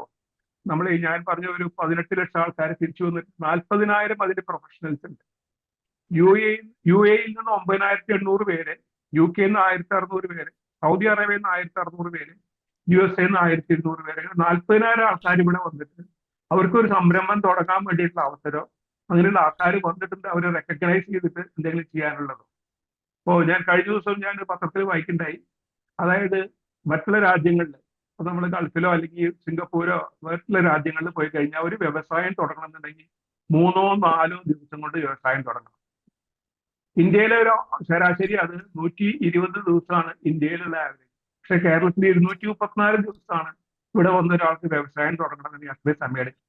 B: ഞാൻ പറഞ്ഞ ഒരു 18 ലക്ഷം ആൾക്കാർ തിരിച്ചു വന്നിട്ട് 40,000 അതിന്റെ പ്രൊഫഷണൽസ് ഉണ്ട്. യു എയിൽ നിന്ന് 9,800 പേര്, UK നിന്ന് 1,600 പേര്, സൗദി അറേബ്യയിൽ നിന്ന് 1,600 പേര്, USA നിന്ന് 1,200 പേര്, 40,000 ആൾക്കാർ ഇവിടെ വന്നിട്ട് അവർക്കൊരു സംരംഭം തുടങ്ങാൻ വേണ്ടിയിട്ടുള്ള അവസരം അങ്ങനെയുള്ള ആൾക്കാർ വന്നിട്ടുണ്ട്. അവരെ റെക്കഗ്നൈസ് ചെയ്തിട്ട് എന്തെങ്കിലും ചെയ്യാനുള്ളത്. അപ്പോൾ ഞാൻ കഴിഞ്ഞ ദിവസം ഞാൻ പത്രത്തിൽ വായിക്കുണ്ടായി. അതായത് മറ്റുള്ള രാജ്യങ്ങളിൽ ഇപ്പൊ നമ്മൾ ഗൾഫിലോ അല്ലെങ്കിൽ സിംഗപ്പൂരോ മറ്റുള്ള രാജ്യങ്ങളിൽ പോയി കഴിഞ്ഞാൽ ഒരു വ്യവസായം തുടങ്ങണമെന്നുണ്ടെങ്കിൽ 3-4 ദിവസം കൊണ്ട് വ്യവസായം തുടങ്ങണം. ഇന്ത്യയിലെ ഒരു ശരാശരി അത് 120 ദിവസമാണ് ഇന്ത്യയിലുള്ള ആവറേജ്. പക്ഷെ കേരളത്തിൽ 234 ദിവസമാണ് ഇവിടെ വന്ന ഒരാൾക്ക് വ്യവസായം തുടങ്ങണമെന്നുണ്ടെങ്കിൽ അത്രയും സമയം എടുക്കും.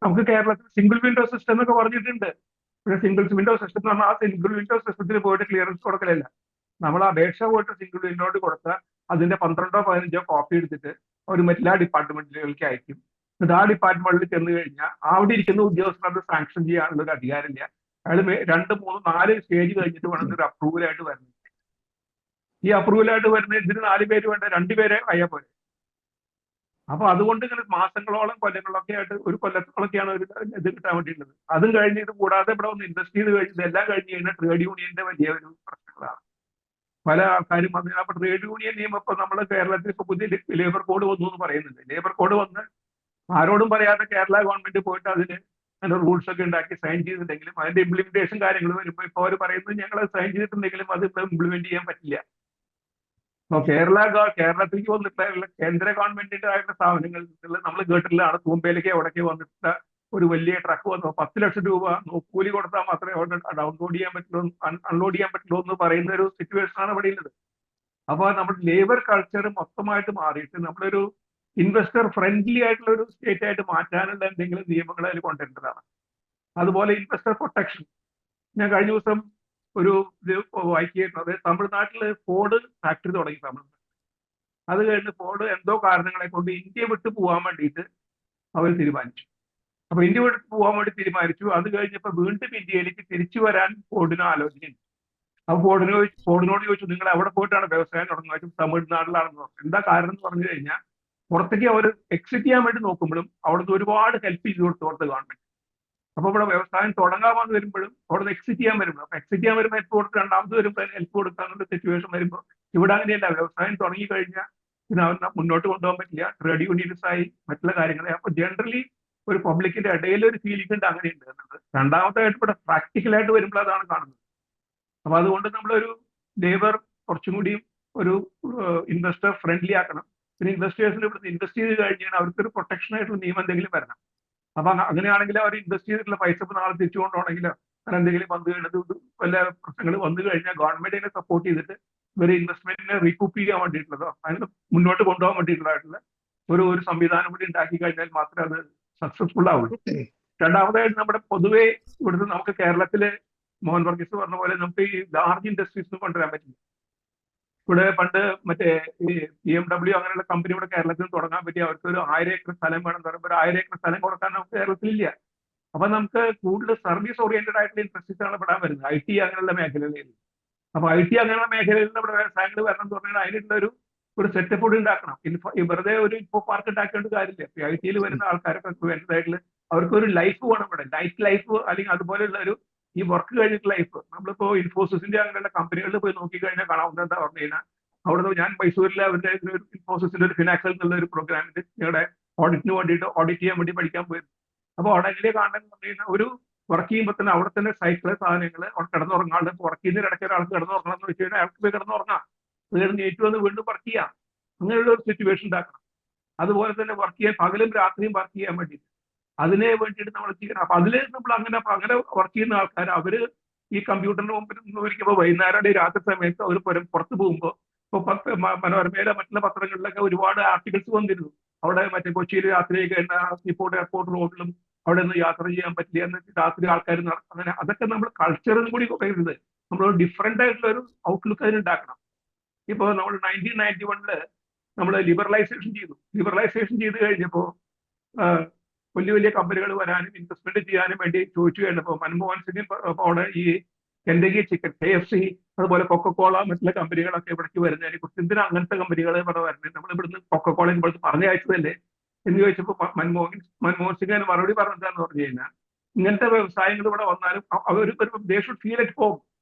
B: നമുക്ക് കേരളത്തിൽ സിംഗിൾ വിൻഡോ സിസ്റ്റം എന്നൊക്കെ പറഞ്ഞിട്ടുണ്ട്. പക്ഷെ സിംഗിൾ വിൻഡോ സിസ്റ്റം എന്ന് പറഞ്ഞാൽ ആ സിംഗിൾ വിൻഡോ സിസ്റ്റത്തിൽ പോയിട്ട് ക്ലിയറൻസ് കൊടുക്കലല്ല. നമ്മൾ അപേക്ഷ പോയിട്ട് സിംഗിൾ വിൻഡോട് കൊടുത്താൽ അതിന്റെ 12-15 കോപ്പി എടുത്തിട്ട് ഒരു മറ്റെല്ലാ ഡിപ്പാർട്ട്മെന്റുകളിലേക്ക് അയക്കും. എന്നിട്ട് ആ ഡിപ്പാർട്ട്മെന്റിൽ ചെന്ന് കഴിഞ്ഞാൽ അവിടെ ഇരിക്കുന്ന ഉദ്യോഗസ്ഥർക്ക് സാങ്ഷൻ ചെയ്യാനുള്ള ഒരു അധികാരമില്ല. അയാൾ 2, 3, 4 സ്റ്റേജ് കഴിഞ്ഞിട്ട് വേണം ഒരു അപ്രൂവലായിട്ട് വരുന്നത്. ഈ അപ്രൂവലായിട്ട് വരുന്ന ഇതിന് 4 പേര് വേണ്ട, 2 പേരെ അയ്യാ പോലെ. അപ്പൊ അതുകൊണ്ട് ഇങ്ങനെ മാസങ്ങളോളം കൊല്ലങ്ങളൊക്കെ ആയിട്ട് ഒരു കൊല്ലത്തോളൊക്കെയാണ് ഒരു ഇത് കിട്ടാൻ വേണ്ടിയിട്ടുള്ളത്. അതും കഴിഞ്ഞ് ഇത് കൂടാതെ ഇവിടെ ഒന്ന് ഇൻവെസ്റ്റ് ചെയ്ത് കഴിഞ്ഞ് ഇതെല്ലാം കഴിഞ്ഞ് കഴിഞ്ഞാൽ ട്രേഡ് യൂണിയന്റെ വലിയ ഒരു പ്രശ്നങ്ങളാണ്. പല ആൾക്കാരും വന്ന് അപ്പൊ ട്രേഡ് യൂണിയൻ നിയമം ഇപ്പൊ നമ്മുടെ കേരളത്തിൽ ഇപ്പൊ പുതിയ ലേബർ കോഡ് വന്നു എന്ന് പറയുന്നുണ്ട്. ലേബർ കോഡ് വന്ന് ആരോടും പറയാതെ കേരള ഗവൺമെന്റ് പോയിട്ട് അതിന് അതിന്റെ റൂൾസ് ഒക്കെ ഉണ്ടാക്കി സൈൻ ചെയ്തിട്ടുണ്ടെങ്കിലും അതിന്റെ ഇംപ്ലിമെന്റേഷൻ കാര്യങ്ങൾ വരുമ്പോൾ ഇപ്പൊ അവർ പറയുന്നത് ഞങ്ങൾ സൈൻ ചെയ്തിട്ടുണ്ടെങ്കിലും അത് ഇംപ്ലിമെന്റ് ചെയ്യാൻ പറ്റില്ല. അപ്പൊ കേരളത്തിലേക്ക് വന്നിട്ടുള്ള കേന്ദ്ര ഗവൺമെന്റിന്റെ ആയിട്ടുള്ള സ്ഥാപനങ്ങളിൽ നമ്മൾ കേട്ടിട്ടുള്ളതാണ് തൂമ്പയിലേക്ക് എവിടേക്ക് വന്നിട്ടുള്ള ഒരു വലിയ ട്രക്ക് വന്നു 10 ലക്ഷം രൂപ കൂലി കൊടുത്താൽ മാത്രമേ അവിടെ ഡൗൺലോഡ് ചെയ്യാൻ പറ്റുള്ളൂ, അൺലോഡ് ചെയ്യാൻ പറ്റുള്ളൂ എന്ന് പറയുന്ന ഒരു സിറ്റുവേഷൻ ആണ് ഇവിടെ ഉള്ളത്. അപ്പൊ നമ്മുടെ ലേബർ കൾച്ചർ മൊത്തമായിട്ട് മാറിയിട്ട് നമ്മളൊരു ഇൻവെസ്റ്റർ ഫ്രണ്ട്ലി ആയിട്ടുള്ള ഒരു സ്റ്റേറ്റ് ആയിട്ട് മാറ്റാനുള്ള എന്തെങ്കിലും നിയമങ്ങൾ അതിൽ കൊണ്ടുവരേണ്ടതാണ്. അതുപോലെ ഇൻവെസ്റ്റർ പ്രൊട്ടക്ഷൻ. ഞാൻ കഴിഞ്ഞ ദിവസം ഒരു ഇത് വായിക്കുന്നത് തമിഴ്നാട്ടില് ഫോർഡ് ഫാക്ടറി തുടങ്ങി തമിഴ്നാട്ടിൽ. അത് കഴിഞ്ഞ് ഫോർഡ് എന്തോ കാരണങ്ങളെ കൊണ്ട് ഇന്ത്യ വിട്ട് പോകാൻ വേണ്ടിയിട്ട് അവർ തീരുമാനിച്ചു. അപ്പൊ ഇന്ത്യ വിട്ട് പോകാൻ വേണ്ടി തീരുമാനിച്ചു. അത് കഴിഞ്ഞപ്പോ വീണ്ടും ഇന്ത്യയിലേക്ക് തിരിച്ചു വരാൻ ഫോർഡിന് ആലോചനയുണ്ട്. അപ്പൊ ഫോർഡിനോട് ചോദിച്ചു നിങ്ങൾ എവിടെ പോയിട്ടാണ് വ്യവസായം തുടങ്ങുന്നത്? തമിഴ്നാട്ടിലാണെന്ന് പറഞ്ഞു. എന്താ കാരണം എന്ന് പറഞ്ഞു കഴിഞ്ഞാൽ പുറത്തേക്ക് അവർ എക്സിറ്റ് ചെയ്യാൻ വേണ്ടി നോക്കുമ്പോഴും അവിടുത്തെ ഒരുപാട് ഹെൽപ്പ് ചെയ്ത് കൊടുത്തു അവിടുത്തെ ഗവൺമെന്റ്. അപ്പൊ ഇവിടെ വ്യവസായം തുടങ്ങാമെന്ന് വരുമ്പോഴും അവിടുന്ന് എക്സിറ്റ് ചെയ്യാൻ വരുമ്പോൾ അപ്പൊ എക്സിറ്റ് ചെയ്യാൻ വരുമ്പോൾ ഹെൽപ്പ് കൊടുത്ത് രണ്ടാമത് വരുമ്പോൾ ഹെൽപ്പ് കൊടുക്കാനുള്ള സിറ്റുവേഷൻ വരുമ്പോൾ ഇവിടെ അങ്ങനെയല്ല. വ്യവസായം തുടങ്ങി കഴിഞ്ഞാൽ പിന്നെ അവർ മുന്നോട്ട് കൊണ്ടുപോകാൻ പറ്റില്ല. ട്രേഡ് യൂണിയൻസ് ആയി മറ്റുള്ള കാര്യങ്ങളെ. അപ്പൊ ജനറലി ഒരു പബ്ലിക്കിന്റെ ഇടയിൽ ഒരു ഫീലിംഗ് ഉണ്ട് അങ്ങനെയുണ്ട് എന്നുള്ളത്. രണ്ടാമതായിട്ട് ഇവിടെ പ്രാക്ടിക്കലായിട്ട് വരുമ്പോൾ അതാണ് കാണുന്നത്. അപ്പൊ അതുകൊണ്ട് നമ്മളൊരു ലേബർ കുറച്ചും കൂടിയും ഒരു ഇൻവെസ്റ്റർ ഫ്രണ്ട്ലി ആക്കണം. പിന്നെ ഇൻവെസ്റ്റേഴ്സിന് ഇവിടുന്ന് ഇൻവെസ്റ്റ് ചെയ്ത് കഴിഞ്ഞാൽ അവർക്കൊരു പ്രൊട്ടക്ഷൻ ആയിട്ടുള്ള നിയമം എന്തെങ്കിലും വരണം. അപ്പൊ അങ്ങനെയാണെങ്കിൽ അവർ ഇൻവെസ്റ്റ് ചെയ്തിട്ടുള്ള പൈസ ഇപ്പൊ നാളെ തിരിച്ചു കൊണ്ടുപോകണമെങ്കിലോ അങ്ങനെ എന്തെങ്കിലും വന്നു കഴിഞ്ഞത് വല്ല പ്രശ്നങ്ങൾ വന്നു കഴിഞ്ഞാൽ ഗവൺമെന്റിനെ സപ്പോർട്ട് ചെയ്തിട്ട് ഒരു ഇൻവെസ്റ്റ്മെന്റിനെ റീകൂപ്പ് ചെയ്യാൻ വേണ്ടിയിട്ടുള്ളതോ അതിന് മുന്നോട്ട് കൊണ്ടുപോകാൻ വേണ്ടിയിട്ടുള്ളതായിട്ടുള്ള ഒരു സംവിധാനം കൂടി ഉണ്ടാക്കി കഴിഞ്ഞാൽ മാത്രമേ അത് സക്സസ്ഫുൾ ആവുള്ളൂ. രണ്ടാമതായിട്ട് നമ്മുടെ പൊതുവെ ഇവിടുത്തെ നമുക്ക് കേരളത്തില് മോഹൻ വർഗീസ് പറഞ്ഞ പോലെ നമുക്ക് ഈ ലാർജ് ഇൻഡസ്ട്രീസ് കൊണ്ടുവരാൻ പറ്റില്ല. ഇവിടെ പണ്ട് മറ്റേ ഈ BMW അങ്ങനെയുള്ള കമ്പനി ഇവിടെ കേരളത്തിൽ തുടങ്ങാൻ പറ്റി അവർക്ക് ഒരു 1000 ഏക്കർ സ്ഥലം വേണമെന്ന് പറയുമ്പോൾ ഒരു 1000 ഏക്കർ സ്ഥലം കൊടുക്കാൻ നമുക്ക് കേരളത്തിലില്ല. അപ്പൊ നമുക്ക് കൂടുതൽ സർവീസ് ഓറിയന്റഡ് ആയിട്ടുള്ള ഇൻഡസ്ട്രീസ് ആണ് ഇവിടെ വരുന്നത്, IT അങ്ങനെയുള്ള മേഖലകളിൽ. അപ്പൊ IT അങ്ങനെയുള്ള മേഖലയിൽ ഇവിടെ വ്യവസായങ്ങൾ വരണം എന്ന് പറഞ്ഞാൽ അതിനുള്ള ഒരു സെറ്റപ്പ് കൂടി ഉണ്ടാക്കണം. വെറുതെ ഒരു ഇൻഫോ പാർക്ക് ഉണ്ടാക്കേണ്ട കാര്യമില്ല. IT വരുന്ന ആൾക്കാരൊക്കെ വരുന്നതായിട്ടുള്ള അവർക്കൊരു ലൈഫ് വേണം ഇവിടെ, നൈറ്റ് ലൈഫ് അല്ലെങ്കിൽ അതുപോലെയുള്ള ഈ വർക്ക് കഴിഞ്ഞിട്ട് ലൈഫ്. നമ്മളിപ്പോ ഇൻഫോസിസിന്റെ അങ്ങനെയുള്ള കമ്പനികളിൽ പോയി നോക്കിക്കഴിഞ്ഞാൽ കാണാവുന്ന എന്താ പറഞ്ഞു കഴിഞ്ഞാൽ അവിടെ ഞാൻ മൈസൂരിലെ അവരുടെ ഇൻഫോസിസിന്റെ ഒരു ഫിനാക്സൽ എന്നുള്ള ഒരു പ്രോഗ്രാമിന്റെ ഞങ്ങളുടെ ഓഡിറ്റിന് വേണ്ടിയിട്ട് ഓഡിറ്റ് ചെയ്യാൻ വേണ്ടി പഠിക്കാൻ പോയിരുന്നു. അപ്പൊ അവിടെ എങ്ങനെ കാണണമെന്ന് പറഞ്ഞു കഴിഞ്ഞാൽ ഒരു വർക്ക് ചെയ്യുമ്പോൾ തന്നെ അവിടെ തന്നെ സൈക്കിള് സാധനങ്ങൾ കിടന്നുറങ്ങാണ്ട് വർക്ക് ചെയ്യുന്ന ഇടയ്ക്ക് ഒരാൾക്ക് കിടന്നുറങ്ങണം എന്ന് വെച്ച് കഴിഞ്ഞാൽ അയാൾക്ക് പോയി കിടന്നുറങ്ങാം, വീണ്ടും ഏറ്റു വന്ന് വീണ്ടും വർക്ക് ചെയ്യാം. അങ്ങനെയുള്ള ഒരു സിറ്റുവേഷൻ ഉണ്ടാക്കണം. അതുപോലെ തന്നെ വർക്ക് ചെയ്യാൻ പകലും രാത്രിയും വർക്ക് ചെയ്യാൻ വേണ്ടിയിട്ട് അതിനെ വേണ്ടിയിട്ട് നമ്മൾ ചെയ്യണം. അപ്പൊ അതിൽ നമ്മൾ അങ്ങനെ വർക്ക് ചെയ്യുന്ന ആൾക്കാർ അവര് ഈ കമ്പ്യൂട്ടറിന് മുമ്പിൽ ഇരിക്കുമ്പോൾ വൈകുന്നേരം രാത്രി സമയത്ത് അവർ പുറത്ത് പോകുമ്പോൾ ഇപ്പൊ മനോരമയിലെ മറ്റുള്ള പത്രങ്ങളിലൊക്കെ ഒരുപാട് ആർട്ടിക്കിൾസ് വന്നിരുന്നു. അവിടെ മറ്റേ കൊച്ചിയിൽ രാത്രി എയർപോർട്ട് റോഡിലും അവിടെ നിന്ന് യാത്ര ചെയ്യാൻ പറ്റില്ല എന്ന് രാത്രി ആൾക്കാർ അങ്ങനെ അതൊക്കെ നമ്മൾ കൾച്ചറിനും കൂടി പറയുന്നത് നമ്മൾ ഡിഫറെന്റ് ആയിട്ടുള്ള ഒരു ഔട്ട്ലുക്ക് അതിനുണ്ടാക്കണം. ഇപ്പൊ നമ്മൾ 1991 നമ്മൾ ലിബറലൈസേഷൻ ചെയ്ത് കഴിഞ്ഞപ്പോൾ വലിയ കമ്പനികൾ വരാനും ഇൻവെസ്റ്റ്മെന്റ് ചെയ്യാനും വേണ്ടി ചോദിച്ചു കഴിഞ്ഞപ്പോൾ മൻമോഹൻ സിംഗ് അവിടെ ഈ കെൻഡക്കി ചിക്കൻ, KFC, അതുപോലെ കൊക്കക്കോള മറ്റുള്ള കമ്പനികളൊക്കെ ഇവിടേക്ക് വരുന്നതിനെ കുറിച്ച് എന്തിനാ അങ്ങനത്തെ കമ്പനികൾ ഇവിടെ വരുന്നത്, നമ്മൾ ഇവിടുന്ന് കൊക്കക്കോള ഇവിടുത്തെ പറഞ്ഞയച്ചതല്ലേ എന്ന് ചോദിച്ചപ്പോൾ മൻമോഹൻ സിംഗ് മറുപടി പറഞ്ഞെന്താന്ന് പറഞ്ഞു കഴിഞ്ഞാൽ ഇങ്ങനത്തെ വ്യവസായങ്ങൾ ഇവിടെ വന്നാലും അവർ they should feel at home.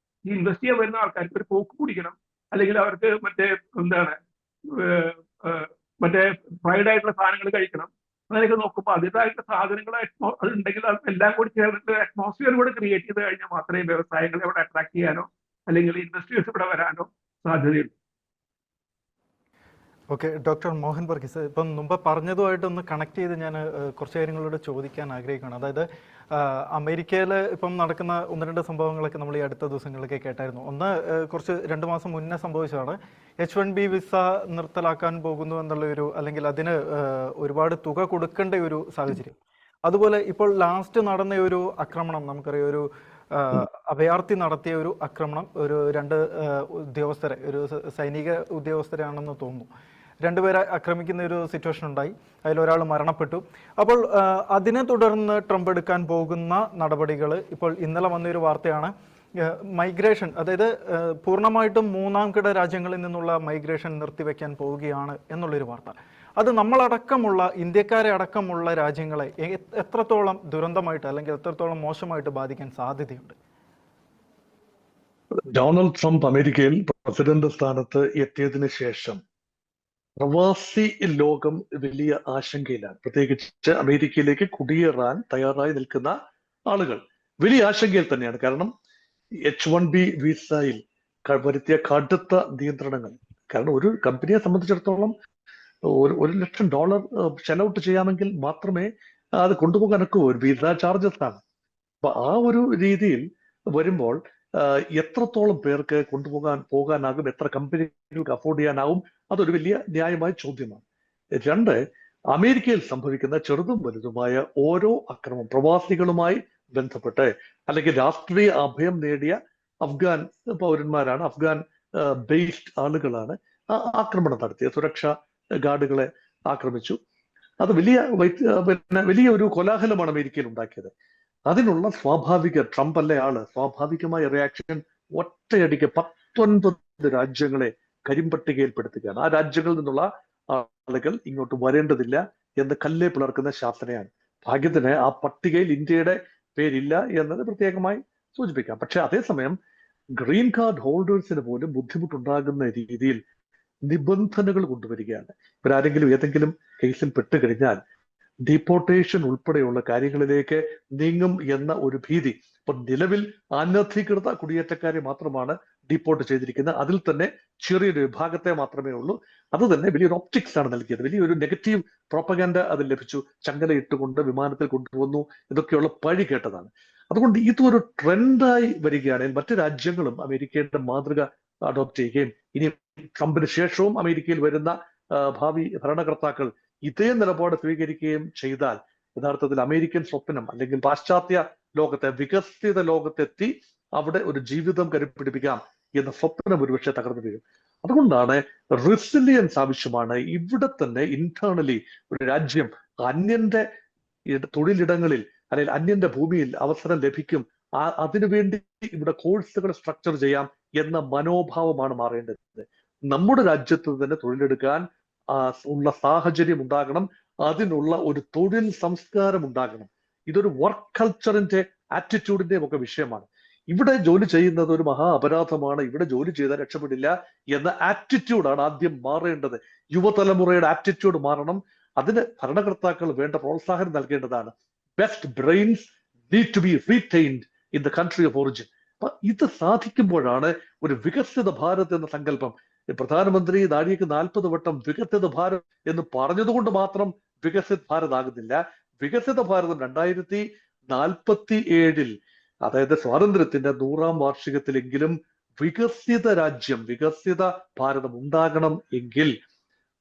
B: ഈ ഇൻവെസ്റ്റ് ചെയ്യാൻ വരുന്ന ആൾക്കാർക്ക് ഒരു കോക്ക് കുടിക്കണം, അല്ലെങ്കിൽ അവർക്ക് മറ്റേ ഫ്രൈഡ് ആയിട്ടുള്ള സാധനങ്ങൾ കഴിക്കണം. അങ്ങനെയൊക്കെ നോക്കുമ്പോൾ അതിൻ്റെതായിട്ടുള്ള സാധനങ്ങൾ അത് ഉണ്ടെങ്കിൽ എല്ലാം കൂടി ചേർന്നിട്ട് അറ്റ്മോസ്ഫിയർ കൂടെ ക്രിയേറ്റ് ചെയ്ത് കഴിഞ്ഞാൽ മാത്രമേ വ്യവസായങ്ങളെ ഇവിടെ അട്രാക്ട് ചെയ്യാനോ അല്ലെങ്കിൽ ഇൻഡസ്ട്രീസ് ഇവിടെ വരാനോ സാധ്യതയുള്ളൂ.
A: ഓക്കെ, ഡോക്ടർ മോഹൻ വർഗീസ്, ഇപ്പം മുമ്പ് പറഞ്ഞതുമായിട്ടൊന്ന് കണക്ട് ചെയ്ത് ഞാൻ കുറച്ച് കാര്യങ്ങളോട് ചോദിക്കാൻ ആഗ്രഹിക്കുകയാണ്. അതായത് അമേരിക്കയിൽ ഇപ്പം നടക്കുന്ന 1-2 സംഭവങ്ങളൊക്കെ നമ്മൾ ഈ അടുത്ത ദിവസങ്ങളിലൊക്കെ കേട്ടായിരുന്നു. ഒന്ന് കുറച്ച് 2 മാസം മുന്നേ സംഭവിച്ചതാണ്. H1B വിസ നിർത്തലാക്കാൻ പോകുന്നു എന്നുള്ള അല്ലെങ്കിൽ അതിന് ഒരുപാട് തുക കൊടുക്കേണ്ട ഒരു സാഹചര്യം. അതുപോലെ ഇപ്പോൾ ലാസ്റ്റ് നടന്ന ഒരു ആക്രമണം നമുക്കറിയാം, ഒരു അഭയാർത്ഥി നടത്തിയ ഒരു ആക്രമണം, ഒരു 2 ഉദ്യോഗസ്ഥരെ, ഒരു സൈനിക ഉദ്യോഗസ്ഥരാണെന്ന് തോന്നുന്നു, 2 പേരെ ആക്രമിക്കുന്ന ഒരു സിറ്റുവേഷൻ ഉണ്ടായി. അതിലൊരാൾ മരണപ്പെട്ടു. അപ്പോൾ അതിനെ തുടർന്ന് ട്രംപ് എടുക്കാൻ പോകുന്ന നടപടികൾ ഇപ്പോൾ ഇന്നലെ വന്നൊരു വാർത്തയാണ്, മൈഗ്രേഷൻ, അതായത് പൂർണ്ണമായിട്ടും 3ാം കിട രാജ്യങ്ങളിൽ നിന്നുള്ള മൈഗ്രേഷൻ നിർത്തിവെക്കാൻ പോവുകയാണ് എന്നുള്ളൊരു വാർത്ത. അത് നമ്മളടക്കമുള്ള ഇന്ത്യക്കാരെ അടക്കമുള്ള രാജ്യങ്ങളെ എത്രത്തോളം ദുരന്തമായിട്ട് അല്ലെങ്കിൽ എത്രത്തോളം മോശമായിട്ട് ബാധിക്കാൻ സാധ്യതയുണ്ട്?
C: ഡൊണാൾഡ് ട്രംപ് അമേരിക്കയിൽ പ്രസിഡന്റ് സ്ഥാനത്ത് എത്തിയതിനു ശേഷം പ്രവാസി ലോകം വലിയ ആശങ്കയിലാണ്. പ്രത്യേകിച്ച് അമേരിക്കയിലേക്ക് കുടിയേറാൻ തയ്യാറായി നിൽക്കുന്ന ആളുകൾ വലിയ ആശങ്കയിൽ തന്നെയാണ്. കാരണം H1B വിസയിൽ വരുത്തിയ കടുത്ത നിയന്ത്രണങ്ങൾ. കാരണം ഒരു കമ്പനിയെ സംബന്ധിച്ചിടത്തോളം $1 ലക്ഷം ഷെലൗട്ട് ചെയ്യാമെങ്കിൽ മാത്രമേ അത് കൊണ്ടുപോകാനൊക്കെ ഒരു വിസ ചാർജസ് ആണ്. അപ്പൊ ആ ഒരു രീതിയിൽ വരുമ്പോൾ എത്രത്തോളം പേർക്ക് പോകാനാകും, എത്ര കമ്പനികൾക്ക് അഫോർഡ് ചെയ്യാനാവും, അതൊരു വലിയ ന്യായമായ ചോദ്യമാണ്. 2, അമേരിക്കയിൽ സംഭവിക്കുന്ന ചെറുതും വലുതുമായ ഓരോ അക്രമം പ്രവാസികളുമായി ബന്ധപ്പെട്ട് അല്ലെങ്കിൽ രാഷ്ട്രീയ അഭയം നേടിയ അഫ്ഗാൻ പൗരന്മാരാണ്, അഫ്ഗാൻ ബേസ്ഡ് ആളുകളാണ് ആക്രമണം നടത്തിയത്. സുരക്ഷാ ഗാർഡുകളെ ആക്രമിച്ചു. അത് വലിയ ഒരു കോലാഹലമാണ് അമേരിക്കയിൽ ഉണ്ടാക്കിയത്. അതിനുള്ള ട്രംപ് അല്ലേ ആള്, സ്വാഭാവികമായ റിയാക്ഷൻ ഒറ്റയടിക്ക് 19 രാജ്യങ്ങളെ കരിമ്പട്ടികയിൽപ്പെടുത്തുകയാണ്. ആ രാജ്യങ്ങളിൽ നിന്നുള്ള ആളുകൾ ഇങ്ങോട്ട് വരേണ്ടതില്ല എന്ന് കല്ലേ പിളർക്കുന്ന ശാസനയാണ്. ഭാഗ്യത്തിന് ആ പട്ടികയിൽ ഇന്ത്യയുടെ പേരില്ല എന്നത് പ്രത്യേകമായി സൂചിപ്പിക്കാം. പക്ഷെ അതേസമയം ഗ്രീൻ കാർഡ് ഹോൾഡേഴ്സിന് പോലും ബുദ്ധിമുട്ടുണ്ടാകുന്ന രീതിയിൽ നിബന്ധനകൾ കൊണ്ടുവരികയാണ്. ഇവരാരെങ്കിലും ഏതെങ്കിലും കേസിൽ പെട്ടുകഴിഞ്ഞാൽ ഡീപ്പോർട്ടേഷൻ ഉൾപ്പെടെയുള്ള കാര്യങ്ങളിലേക്ക് നീങ്ങും എന്ന ഒരു ഭീതി. ഇപ്പൊ നിലവിൽ അനധികൃത കുടിയേറ്റക്കാരെ മാത്രമാണ് ഡീപ്പോർട്ട് ചെയ്തിരിക്കുന്നത്. അതിൽ തന്നെ ചെറിയൊരു വിഭാഗത്തെ മാത്രമേ ഉള്ളൂ. അത് തന്നെ വലിയൊരു ഒപ്റ്റിക്സ് ആണ് നൽകിയത്, വലിയൊരു നെഗറ്റീവ് പ്രോപ്പഗാൻഡ അതിൽ ലഭിച്ചു. ചങ്ങല ഇട്ടുകൊണ്ട് വിമാനത്തിൽ കൊണ്ടുവന്നു, ഇതൊക്കെയുള്ള പഴി കേട്ടതാണ്. അതുകൊണ്ട് ഇതൊരു ട്രെൻഡായി വരികയാണെങ്കിൽ മറ്റു രാജ്യങ്ങളും അമേരിക്കയുടെ മാതൃക അഡോപ്റ്റ് ചെയ്യുകയും ഇനി ട്രംപിന് ശേഷവും അമേരിക്കയിൽ വരുന്ന ഭാവി ഭരണകർത്താക്കൾ ഇതേ നിലപാട് സ്വീകരിക്കുകയും ചെയ്താൽ യഥാർത്ഥത്തിൽ അമേരിക്കൻ സ്വപ്നം അല്ലെങ്കിൽ പാശ്ചാത്യ ലോകത്തെ വികസിത ലോകത്തെത്തി അവിടെ ഒരു ജീവിതം കരുപ്പിടിപ്പിക്കാം എന്ന സ്വപ്നം ഒരുപക്ഷെ തകർന്നു വീഴും. അതുകൊണ്ടാണ് റെസിലിയൻസ് ആവശ്യമാണ്. ഇവിടെ തന്നെ ഇന്റേണലി ഒരു രാജ്യം അന്യന്റെ തൊഴിലിടങ്ങളിൽ അല്ലെങ്കിൽ അന്യന്റെ ഭൂമിയിൽ അവസരം ലഭിക്കും, അതിനുവേണ്ടി ഇവിടെ കോഴ്സുകൾ സ്ട്രക്ചർ ചെയ്യാം എന്ന മനോഭാവമാണ് മാറേണ്ടത്. നമ്മുടെ രാജ്യത്ത് തന്നെ തൊഴിലെടുക്കാൻ ഉള്ള സാഹചര്യം ഉണ്ടാകണം, അതിനുള്ള ഒരു തൊഴിൽ സംസ്കാരം ഉണ്ടാകണം. ഇതൊരു വർക്ക് കൾച്ചറിന്റെ ആറ്റിറ്റ്യൂഡിന്റെയും ഒക്കെ വിഷയമാണ്. ഇവിടെ ജോലി ചെയ്യുന്നത് ഒരു മഹാ അപരാധമാണ്, ഇവിടെ ജോലി ചെയ്താൽ രക്ഷപ്പെടില്ല എന്ന ആറ്റിറ്റ്യൂഡാണ് ആദ്യം മാറേണ്ടത്. യുവതലമുറയുടെ ആറ്റിറ്റ്യൂഡ് മാറണം. അതിന് ഭരണകർത്താക്കൾ വേണ്ട പ്രോത്സാഹനം നൽകേണ്ടതാണ്. Best brains need to be retained in the country of origin. അപ്പൊ ഇത് സാധിക്കുമ്പോഴാണ് ഒരു വികസിത ഭാരത് എന്ന സങ്കല്പം. പ്രധാനമന്ത്രി നാഴികയ്ക്ക് 40 വട്ടം വികസിത ഭാരത് എന്ന് പറഞ്ഞതുകൊണ്ട് മാത്രം വികസിത് ഭാരത് ആകുന്നില്ല. വികസിത ഭാരതം 2047 അതായത് സ്വാതന്ത്ര്യത്തിന്റെ 100ാം വാർഷികത്തിലെങ്കിലും വികസിത രാജ്യം, വികസിത ഭാരതം ഉണ്ടാകണം എങ്കിൽ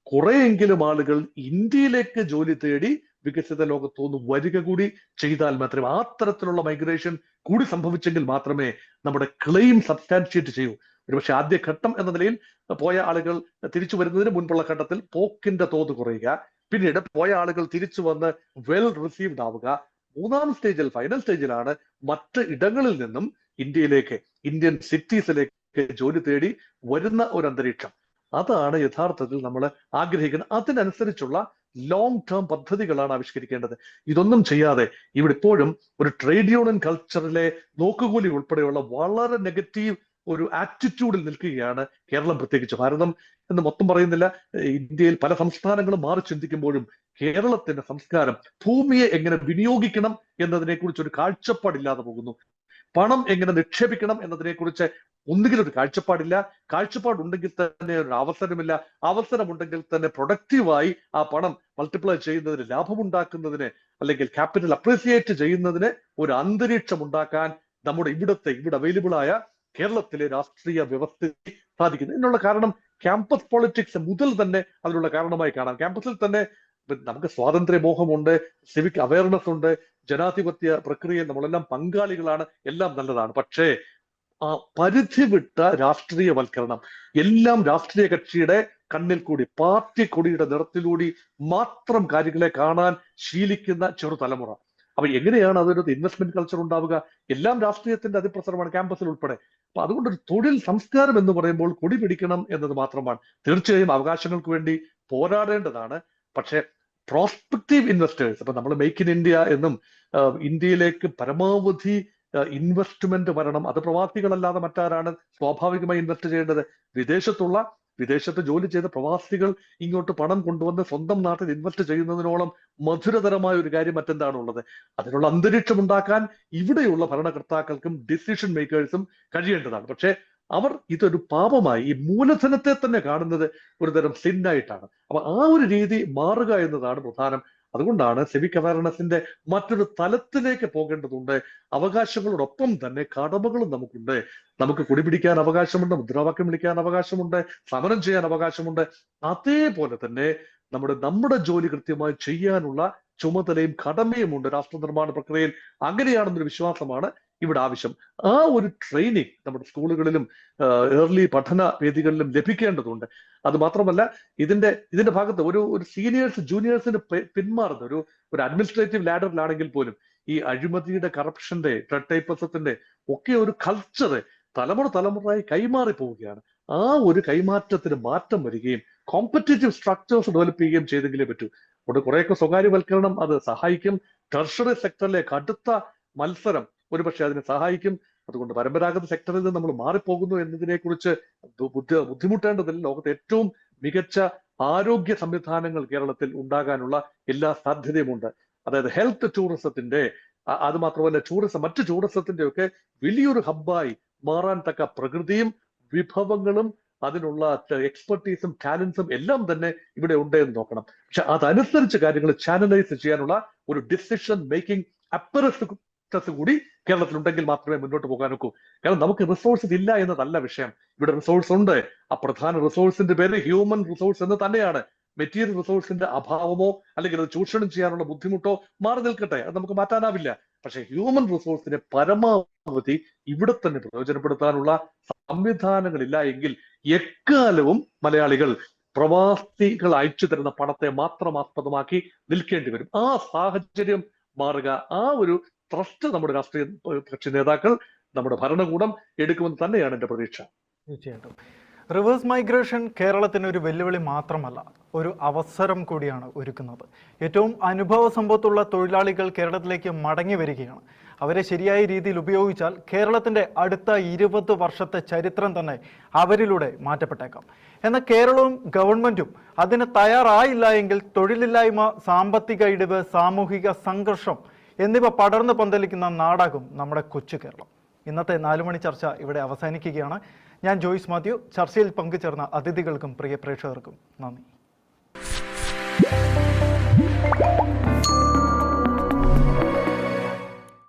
C: കുറെയെങ്കിലും ആളുകൾ ഇന്ത്യയിലേക്ക് ജോലി തേടി വികസിത ലോകത്തുനിന്ന് വരിക കൂടി ചെയ്താൽ മാത്രമേ, ആ തരത്തിലുള്ള മൈഗ്രേഷൻ കൂടി സംഭവിച്ചെങ്കിൽ മാത്രമേ നമ്മുടെ ക്ലെയിം സബ്സ്റ്റാൻഷിയേറ്റ് ചെയ്യൂ. ഒരുപക്ഷെ ആദ്യ ഘട്ടം എന്ന നിലയിൽ പോയ ആളുകൾ തിരിച്ചു വരുന്നതിന് മുൻപുള്ള ഘട്ടത്തിൽ പോക്കിന്റെ തോത് കുറയുക, പിന്നീട് പോയ ആളുകൾ തിരിച്ചു വന്ന് വെൽ റിസീവ്ഡ് ആവുക. 3ാം സ്റ്റേജിൽ, ഫൈനൽ സ്റ്റേജിലാണ് മറ്റ് ഇടങ്ങളിൽ നിന്നും ഇന്ത്യയിലേക്ക്, ഇന്ത്യൻ സിറ്റീസിലേക്ക് ജോലി തേടി വരുന്ന ഒരു അന്തരീക്ഷം. അതാണ് യഥാർത്ഥത്തിൽ നമ്മൾ ആഗ്രഹിക്കുന്നത്. അതിനനുസരിച്ചുള്ള ലോങ് ടേം പദ്ധതികളാണ് ആവിഷ്കരിക്കേണ്ടത്. ഇതൊന്നും ചെയ്യാതെ ഇവിടെ ഇപ്പോഴും ഒരു ട്രേഡ് യൂണിയൻ കൾച്ചറിലെ നോക്കുകൂലി ഉൾപ്പെടെയുള്ള വളരെ നെഗറ്റീവ് ഒരു ആറ്റിറ്റ്യൂഡിൽ നിൽക്കുകയാണ് കേരളം, പ്രത്യേകിച്ച്. ഭാരതം എന്ന് മൊത്തം പറയുന്നില്ല, ഇന്ത്യയിൽ പല സംസ്ഥാനങ്ങളും മാറി ചിന്തിക്കുമ്പോഴും കേരളത്തിന്റെ സംസ്കാരം ഭൂമിയെ എങ്ങനെ വിനിയോഗിക്കണം എന്നതിനെ കുറിച്ച് ഒരു കാഴ്ചപ്പാടില്ലാതെ പോകുന്നു. പണം എങ്ങനെ നിക്ഷേപിക്കണം എന്നതിനെക്കുറിച്ച് ഒന്നുകിൽ ഒരു കാഴ്ചപ്പാടില്ല, കാഴ്ചപ്പാടുണ്ടെങ്കിൽ തന്നെ ഒരു അവസരമില്ല, അവസരമുണ്ടെങ്കിൽ തന്നെ പ്രൊഡക്റ്റീവായി ആ പണം മൾട്ടിപ്ലൈ ചെയ്യുന്നതിന്, ലാഭമുണ്ടാക്കുന്നതിന്, അല്ലെങ്കിൽ ക്യാപിറ്റൽ അപ്രീസിയേറ്റ് ചെയ്യുന്നതിന് ഒരു അന്തരീക്ഷം ഉണ്ടാക്കാൻ ഇവിടെ അവൈലബിൾ ആയ കേരളത്തിലെ രാഷ്ട്രീയ വ്യവസ്ഥയ്ക്ക് സാധിക്കുന്നു. ഇതിനുള്ള കാരണം ക്യാമ്പസ് പൊളിറ്റിക്സ് മുതൽ തന്നെ അതിനുള്ള കാരണമായി കാണാം. ക്യാമ്പസിൽ തന്നെ നമുക്ക് സ്വാതന്ത്ര്യ മോഹമുണ്ട്, സിവിക് അവയർനെസ് ഉണ്ട്, ജനാധിപത്യ പ്രക്രിയയിൽ നമ്മളെല്ലാം പങ്കാളികളാണ്, എല്ലാം നല്ലതാണ്. പക്ഷേ ആ പരിധി വിട്ട രാഷ്ട്രീയവൽക്കരണം, എല്ലാം രാഷ്ട്രീയ കക്ഷിയുടെ കണ്ണിൽ കൂടി, പാർട്ടി കൊടിയുടെ നിറത്തിലൂടി മാത്രം കാര്യങ്ങളെ കാണാൻ ശീലിക്കുന്ന ചെറുതലമുറ. അപ്പൊ എങ്ങനെയാണ് അതൊരു ഇൻവെസ്റ്റ്മെന്റ് കൾച്ചർ ഉണ്ടാവുക? എല്ലാം രാഷ്ട്രീയത്തിന്റെ അതിപ്രസരമാണ് ക്യാമ്പസിൽ ഉൾപ്പെടെ. അപ്പൊ അതുകൊണ്ട് ഒരു തൊഴിൽ സംസ്കാരം എന്ന് പറയുമ്പോൾ കൊടി പിടിക്കണം എന്നത് മാത്രമാണ്. തീർച്ചയായും അവകാശങ്ങൾക്ക് വേണ്ടി പോരാടേണ്ടതാണ്. പക്ഷെ പ്രോസ്പെക്റ്റീവ് ഇൻവെസ്റ്റേഴ്സ്, ഇപ്പൊ നമ്മൾ മേക്ക് ഇൻ ഇന്ത്യ എന്നും ഇന്ത്യയിലേക്ക് പരമാവധി ഇൻവെസ്റ്റ്മെന്റ് വരണം, അത് പ്രവാസികളല്ലാതെ മറ്റാരാണ് സ്വാഭാവികമായി ഇൻവെസ്റ്റ് ചെയ്യേണ്ടത്? വിദേശത്ത് ജോലി ചെയ്ത പ്രവാസികൾ ഇങ്ങോട്ട് പണം കൊണ്ടുവന്ന് സ്വന്തം നാട്ടിൽ ഇൻവെസ്റ്റ് ചെയ്യുന്നതിനോളം മധുരതരമായ ഒരു കാര്യം മറ്റെന്താണുള്ളത്? അതിനുള്ള അന്തരീക്ഷം ഉണ്ടാക്കാൻ ഇവിടെയുള്ള ഭരണകർത്താക്കൾക്കും ഡിസിഷൻ മേക്കേഴ്സും കഴിയേണ്ടതാണ്. പക്ഷെ അവർ ഇതൊരു പാപമായി, ഈ മൂലധനത്തെ തന്നെ കാണുന്നത് ഒരു തരം സിന്നായിട്ടാണ്. അപ്പൊ ആ ഒരു രീതി മാറുക എന്നതാണ് പ്രധാനം. അതുകൊണ്ടാണ് സിവിക് അവയർനെസിന്റെ മറ്റൊരു തലത്തിലേക്ക് പോകേണ്ടതുണ്ട്. അവകാശങ്ങളോടൊപ്പം തന്നെ കടമകളും നമുക്കുണ്ട്. നമുക്ക് കുടിപിടിക്കാൻ അവകാശമുണ്ട്, മുദ്രാവാക്യം വിളിക്കാൻ അവകാശമുണ്ട്, സമരം ചെയ്യാൻ അവകാശമുണ്ട്. അതേപോലെ തന്നെ നമ്മുടെ ജോലി കൃത്യമായി ചെയ്യാനുള്ള ചുമതലയും കടമയുമുണ്ട് രാഷ്ട്ര നിർമ്മാണ പ്രക്രിയയിൽ. അങ്ങനെയാണെന്നൊരു വിശ്വാസമാണ് ഇവിടെ ആവശ്യം. ആ ഒരു ട്രെയിനിങ് നമ്മുടെ സ്കൂളുകളിലും ഏർലി പഠന വേദികളിലും ലഭിക്കേണ്ടതുണ്ട്. അത് മാത്രമല്ല, ഇതിന്റെ ഭാഗത്ത് ഒരു സീനിയേഴ്സ് ജൂനിയേഴ്സിന് പിന്മാറുന്ന ഒരു അഡ്മിനിസ്ട്രേറ്റീവ് ലാഡറിലാണെങ്കിൽ പോലും ഈ അഴിമതിയുടെ, കറപ്ഷന്റെ, റെഡ് ടൈപ്പിസത്തിന്റെ ഒക്കെ ഒരു കൾച്ചർ തലമുറയായി കൈമാറി പോവുകയാണ്. ആ ഒരു കൈമാറ്റത്തിന് മാറ്റം വരികയും കോമ്പറ്റേറ്റീവ് സ്ട്രക്ചേഴ്സ് ഡെവലപ്പ് ചെയ്യുകയും ചെയ്തെങ്കിലേ പറ്റൂ. അവിടെ കുറെയൊക്കെ സ്വകാര്യവൽക്കരണം അത് സഹായിക്കും. ടെർഷറി സെക്ടറിലെ കടുത്ത മത്സരം ഒരുപക്ഷെ അതിനെ സഹായിക്കും. അതുകൊണ്ട് പരമ്പരാഗത സെക്ടറിൽ നിന്ന് നമ്മൾ മാറിപ്പോകുന്നു എന്നതിനെ കുറിച്ച് ബുദ്ധിമുട്ടേണ്ടതില്ല. ലോകത്തെ ഏറ്റവും മികച്ച ആരോഗ്യ സംവിധാനങ്ങൾ കേരളത്തിൽ ഉണ്ടാകാനുള്ള എല്ലാ സാധ്യതയുമുണ്ട്. അതായത് ഹെൽത്ത് ടൂറിസത്തിന്റെ, അത് മാത്രമല്ല മറ്റു ടൂറിസത്തിന്റെ ഒക്കെ വലിയൊരു ഹബ്ബായി മാറാൻ തക്ക പ്രകൃതിയും വിഭവങ്ങളും അതിനുള്ള എക്സ്പെർട്ടീസും ടാലൻസും എല്ലാം തന്നെ ഇവിടെ ഉണ്ട് എന്ന് നോക്കണം. പക്ഷെ അതനുസരിച്ച് കാര്യങ്ങൾ ചാനലൈസ് ചെയ്യാനുള്ള ഒരു ഡിസിഷൻ മേക്കിംഗ് അപ്പറസ് ഇൻഫ്രാസ്ട്രക്ചേഴ്സ് കൂടി കേരളത്തിലുണ്ടെങ്കിൽ മാത്രമേ മുന്നോട്ട് പോകാൻ ഒക്കൂ. കാരണം നമുക്ക് റിസോഴ്സസ് ഇല്ല എന്നതല്ല വിഷയം. ഇവിടെ റിസോഴ്സ് ഉണ്ട്. ആ പ്രധാന റിസോഴ്സിന്റെ പേര് ഹ്യൂമൻ റിസോഴ്സ് എന്ന് തന്നെയാണ്. മെറ്റീരിയൽ റിസോഴ്സിന്റെ അഭാവമോ അല്ലെങ്കിൽ അത് ചൂഷണം ചെയ്യാനുള്ള ബുദ്ധിമുട്ടോ മാറി നിൽക്കട്ടെ, അത് നമുക്ക് മാറ്റാനാവില്ല. പക്ഷെ ഹ്യൂമൻ റിസോഴ്സിനെ പരമാവധി ഇവിടെ തന്നെ പ്രയോജനപ്പെടുത്താനുള്ള സംവിധാനങ്ങളില്ല എങ്കിൽ എക്കാലവും മലയാളികൾ പ്രവാസികൾ അയച്ചു തരുന്ന പണത്തെ മാത്രം ആസ്പദമാക്കി നിൽക്കേണ്ടി വരും. ആ സാഹചര്യം മാറുക, ആ ഒരു ട്രസ്റ്റ് നമ്മുടെ രാഷ്ട്രീയ കക്ഷി നേതാക്കൾ, നമ്മുടെ ഭരണകൂടം എടുക്കുമെന്ന് തന്നെയാണ് എന്റെ പ്രതീക്ഷ.
A: തീർച്ചയായിട്ടും. റിവേഴ്സ് മൈഗ്രേഷൻ കേരളത്തിന് ഒരു വെല്ലുവിളി മാത്രമല്ല, ഒരു അവസരം കൂടിയാണ് ഒരുക്കുന്നത്. ഏറ്റവും അനുഭവ സമ്പത്തുള്ള തൊഴിലാളികൾ കേരളത്തിലേക്ക് മടങ്ങി വരികയാണ്. അവരെ ശരിയായ രീതിയിൽ ഉപയോഗിച്ചാൽ കേരളത്തിന്റെ അടുത്ത 20 വർഷത്തെ ചരിത്രം തന്നെ അവരിലൂടെ മാറ്റപ്പെട്ടേക്കാം. എന്നാൽ കേരളവും ഗവൺമെന്റും അതിന് തയ്യാറായില്ല എങ്കിൽ തൊഴിലില്ലായ്മ, സാമ്പത്തിക ഇടിവ്, സാമൂഹിക സംഘർഷം എന്നിവ പടർന്നു പന്തലിക്കുന്ന നാടാകും നമ്മുടെ കൊച്ചു കേരളം. ഇന്നത്തെ 4 മണി ചർച്ച ഇവിടെ അവസാനിക്കുകയാണ്. ഞാൻ ജോയ്സ് മാത്യു. ചർച്ചയിൽ പങ്കുചേർന്ന അതിഥികൾക്കും പ്രിയ പ്രേക്ഷകർക്കും നന്ദി.